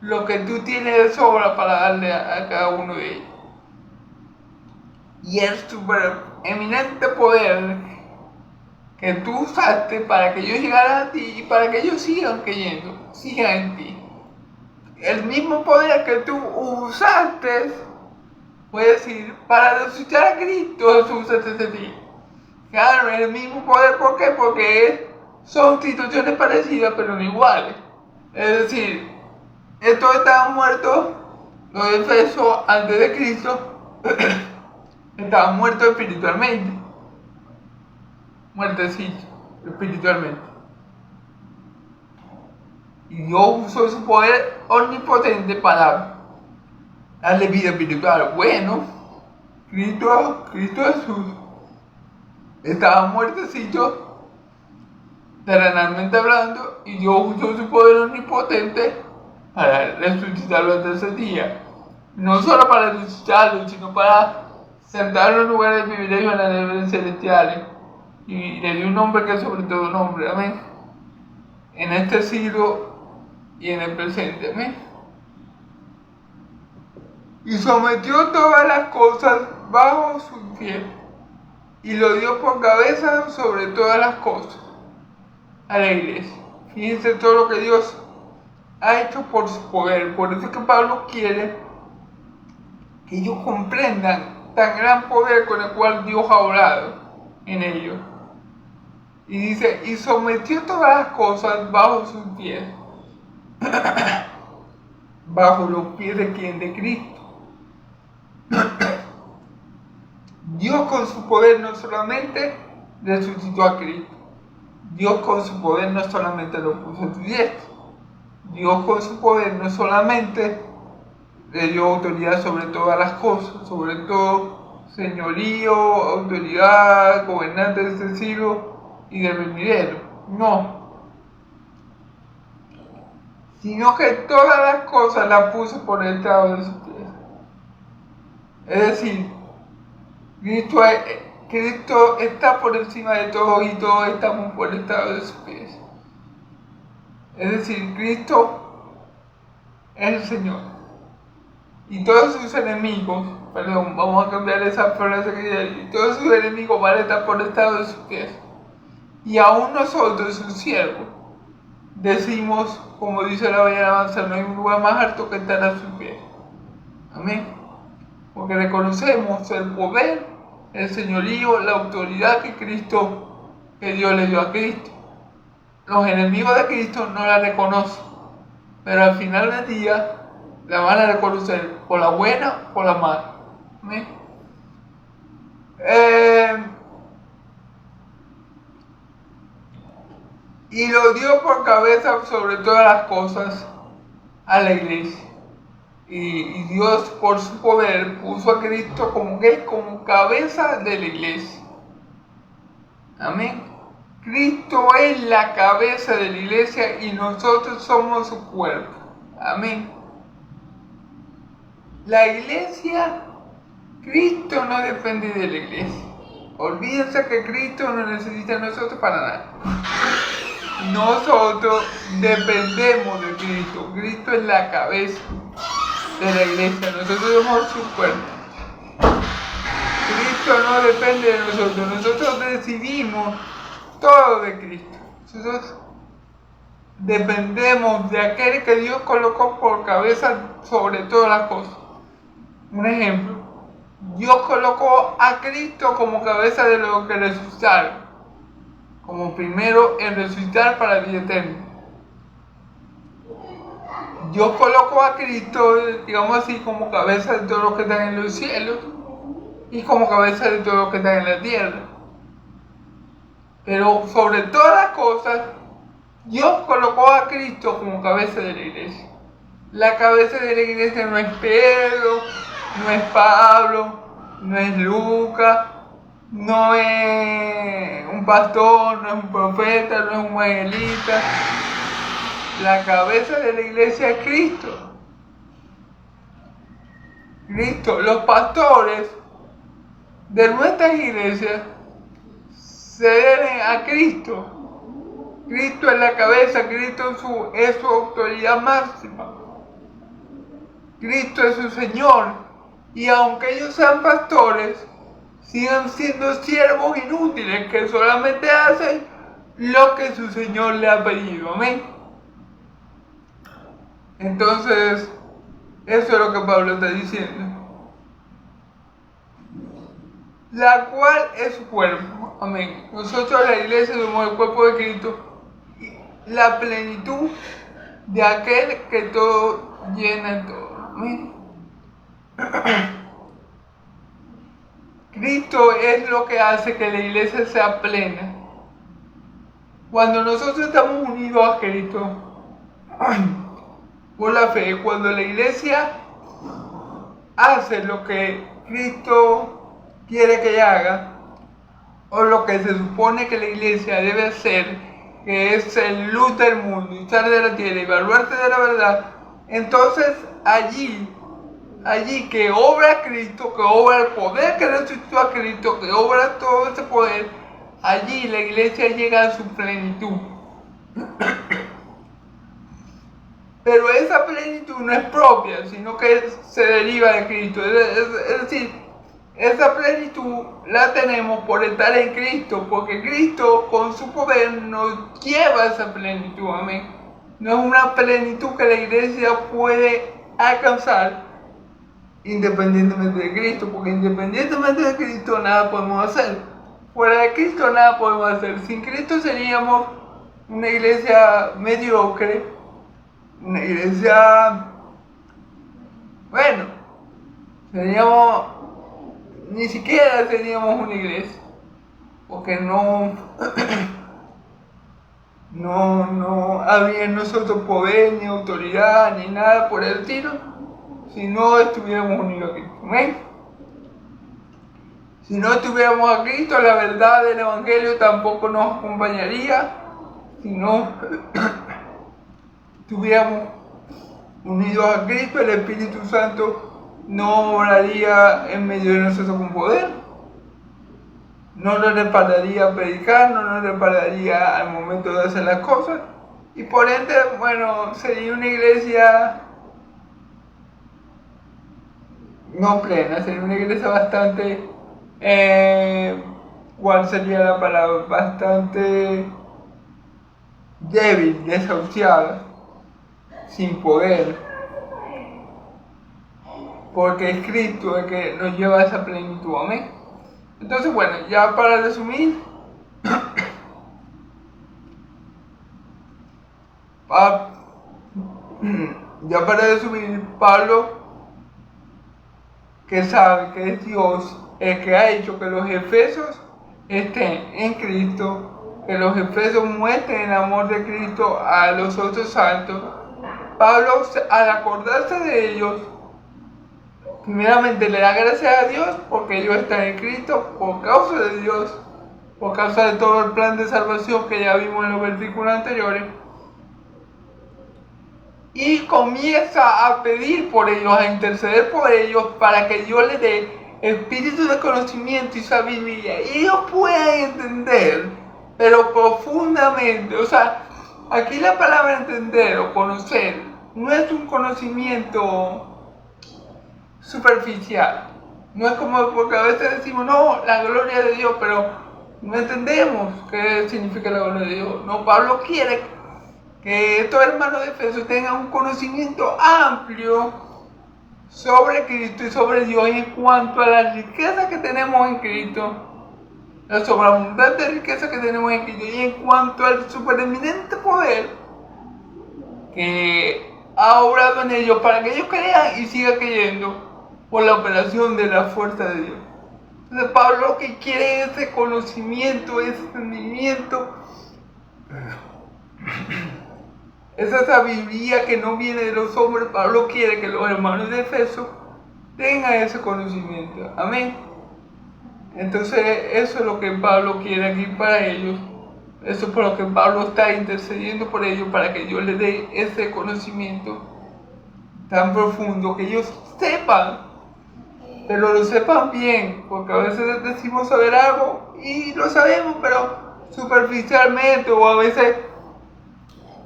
S1: lo que tú tienes de sobra para darle a cada uno de ellos. Y el super eminente poder que tú usaste para que ellos llegaran a ti y para que ellos sigan creyendo, sigan en ti. El mismo poder que tú usaste Puede decir, para resucitar a Cristo Jesús ese día. Claro, es el mismo poder, ¿por qué? Porque son situaciones parecidas pero no iguales. Es decir, estos estaban muertos, los de Efeso antes de Cristo, estaban muertos espiritualmente. Muertecitos espiritualmente. Y Dios usó su poder omnipotente para darle vida espiritual. Bueno, Cristo Jesús estaba muertecito, terrenalmente hablando, y Dios usó su poder omnipotente para resucitarlo al tercer día. No solo para resucitarlo, sino para sentarlo en lugares de privilegio en las nubes celestiales. Y le dio un nombre que es sobre todo nombre, amén. En este siglo y en el presente, amén. Y sometió todas las cosas bajo su pie, y lo dio por cabeza sobre todas las cosas a la iglesia. Fíjense todo lo que Dios ha hecho por su poder. Por eso es que Pablo quiere que ellos comprendan tan gran poder con el cual Dios ha obrado en ellos. Y dice, y sometió todas las cosas bajo sus pies. ¿Bajo los pies de quién? De Cristo. Dios con su poder no solamente resucitó a Cristo. Dios con su poder no solamente lo puso a su diestra. Dios con su poder no solamente le dio autoridad sobre todas las cosas, sobre todo señorío, autoridad, gobernante de este siglo y del venidero. No. Sino que todas las cosas las puso por el estrado de sus pies. Es decir, Cristo está por encima de todo y todos estamos por el estrado de sus pies. Es decir, Cristo es el Señor. Y todos sus enemigos, vamos a cambiar esa frase que dice, todos sus enemigos van a estar por el estrado de sus pies. Y aún nosotros, sus siervos, decimos, como dice la Bella Alabanza, no hay un lugar más alto que estar a sus pies. Amén. Porque reconocemos el poder, el señorío, la autoridad que Dios le dio a Cristo. Los enemigos de Cristo no la reconocen, pero al final del día la van a reconocer por la buena o por la mala. ¿Amén? Y lo dio por cabeza sobre todas las cosas a la iglesia. Y Dios por su poder puso a Cristo como cabeza de la iglesia. Amén. Cristo es la cabeza de la iglesia y nosotros somos su cuerpo. Amén. La iglesia, Cristo no depende de la iglesia. Olvídense que Cristo no necesita a nosotros para nada. Nosotros dependemos de Cristo. Cristo es la cabeza de la iglesia. Nosotros somos su cuerpo. Cristo no depende de nosotros. Nosotros decidimos todo de Cristo. Nosotros dependemos de aquel que Dios colocó por cabeza sobre todas las cosas. Un ejemplo, Dios colocó a Cristo como cabeza de los que resucitaron, como primero en resucitar para vida eterna. Dios colocó a Cristo, digamos así, como cabeza de todos los que están en los cielos y como cabeza de todos los que están en la tierra. Pero sobre todas las cosas, Dios colocó a Cristo como cabeza de la iglesia. La cabeza de la iglesia no es Pedro, no es Pablo, no es Lucas, no es un pastor, no es un profeta, no es un evangelista. La cabeza de la iglesia es Cristo. Cristo, los pastores de nuestras iglesias se deben a Cristo. Cristo es la cabeza, Cristo es su autoridad máxima. Cristo es su Señor. Y aunque ellos sean pastores, sigan siendo siervos inútiles que solamente hacen lo que su Señor le ha pedido. Amén. Entonces, eso es lo que Pablo está diciendo. la cual es su cuerpo. Amén. Nosotros, la iglesia, somos el cuerpo de Cristo, la plenitud de aquel que todo llena en todo. Amén. Cristo es lo que hace que la iglesia sea plena. Cuando nosotros estamos unidos a Cristo por la fe, cuando la iglesia hace lo que Cristo quiere que haga, o lo que se supone que la iglesia debe hacer, que es ser luz del mundo y sal de la tierra y evaluarte de la verdad, entonces allí que obra Cristo, que obra el poder que resucitó a Cristo, que obra todo ese poder, allí la iglesia llega a su plenitud. Pero esa plenitud no es propia, sino que se deriva de Cristo. Es decir, esa plenitud la tenemos por estar en Cristo, porque Cristo con su poder nos lleva a esa plenitud. Amén. No es una plenitud que la iglesia puede alcanzar independientemente de Cristo, porque independientemente de Cristo nada podemos hacer. Fuera de Cristo nada podemos hacer. Sin Cristo seríamos una iglesia mediocre, una iglesia, bueno, ni siquiera seríamos una iglesia, porque no habría en nosotros poder, ni autoridad, ni nada por el estilo, si no estuviéramos unidos a Cristo. ¿Amén? Si no estuviéramos a Cristo, la verdad del Evangelio tampoco nos acompañaría. Si no estuviéramos unidos a Cristo, el Espíritu Santo no obraría en medio de nosotros con poder. No nos repararía predicar, no nos repararía al momento de hacer las cosas. Y por ende, bueno, sería una iglesia no plena, sería una iglesia bastante, ¿cuál sería la palabra? Bastante débil, desahuciada, sin poder, porque es Cristo el que nos lleva a esa plenitud. Amén. Entonces, bueno, ya para resumir, Pablo, que sabe que es Dios el que ha hecho que los efesios estén en Cristo, que los efesios muestren el amor de Cristo a los otros santos. Pablo, al acordarse de ellos, primeramente le da gracias a Dios porque ellos están en Cristo por causa de Dios, por causa de todo el plan de salvación que ya vimos en los versículos anteriores. Y comienza a pedir por ellos, a interceder por ellos para que Dios les dé espíritu de conocimiento y sabiduría y ellos puedan entender, pero profundamente. O sea, aquí la palabra entender o conocer no es un conocimiento superficial. No es como, porque a veces decimos, no, la gloria de Dios, pero no entendemos qué significa la gloria de Dios. No, Pablo quiere que estos hermanos de Efeso tengan un conocimiento amplio sobre Cristo y sobre Dios en cuanto a la riqueza que tenemos en Cristo, la sobreabundante riqueza que tenemos en Cristo, y en cuanto al supereminente poder que ha obrado en ellos para que ellos crean y sigan creyendo por la operación de la fuerza de Dios. Entonces Pablo lo que quiere es ese conocimiento, ese entendimiento, esa sabiduría que no viene de los hombres. Pablo quiere que los hermanos de Efeso tengan ese conocimiento. Amén. Entonces eso es lo que Pablo quiere aquí para ellos. Eso es por lo que Pablo está intercediendo por ellos, para que Dios les dé ese conocimiento tan profundo, que ellos sepan, pero lo sepan bien, porque a veces decimos saber algo y lo sabemos, pero superficialmente, o a veces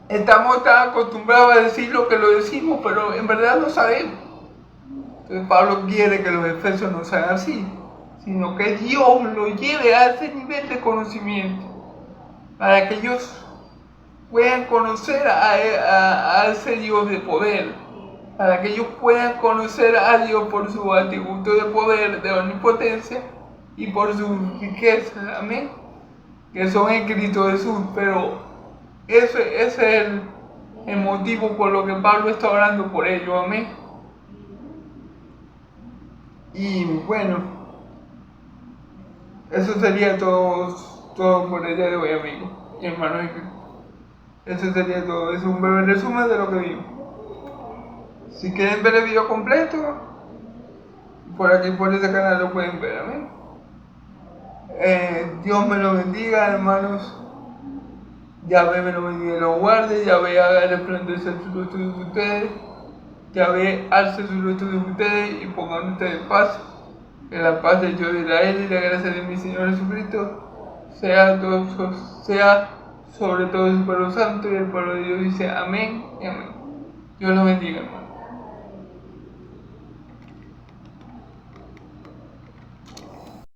S1: estamos tan acostumbrados a decir lo que lo decimos, pero en verdad no sabemos. Entonces Pablo quiere que los efesios no sean así, sino que Dios los lleve a ese nivel de conocimiento, para que ellos puedan conocer a ese Dios de poder, para que ellos puedan conocer a Dios por su atributo de poder, de omnipotencia, y por su riqueza, amén, que son en Cristo Jesús. Pero ese es el motivo por lo que Pablo está orando por ellos, amén. Y bueno, eso sería todo por el día de hoy, amigos y hermanos en Cristo. Eso sería todo, es un breve resumen de lo que vimos. Si quieren ver el video completo, por aquí por este canal lo pueden ver, amén. Dios me lo bendiga, hermanos. Yahvé me lo bendiga y lo guarde. Yahvé haga resplandecer su rostro de ustedes. Yahvé alce su rostro de ustedes y pongan ustedes paz. Que la paz del Dios de Israel y la gracia de mi Señor Jesucristo sea sobre todo su pueblo santo, y el pueblo de Dios dice amén y amén. Dios los bendiga, hermano.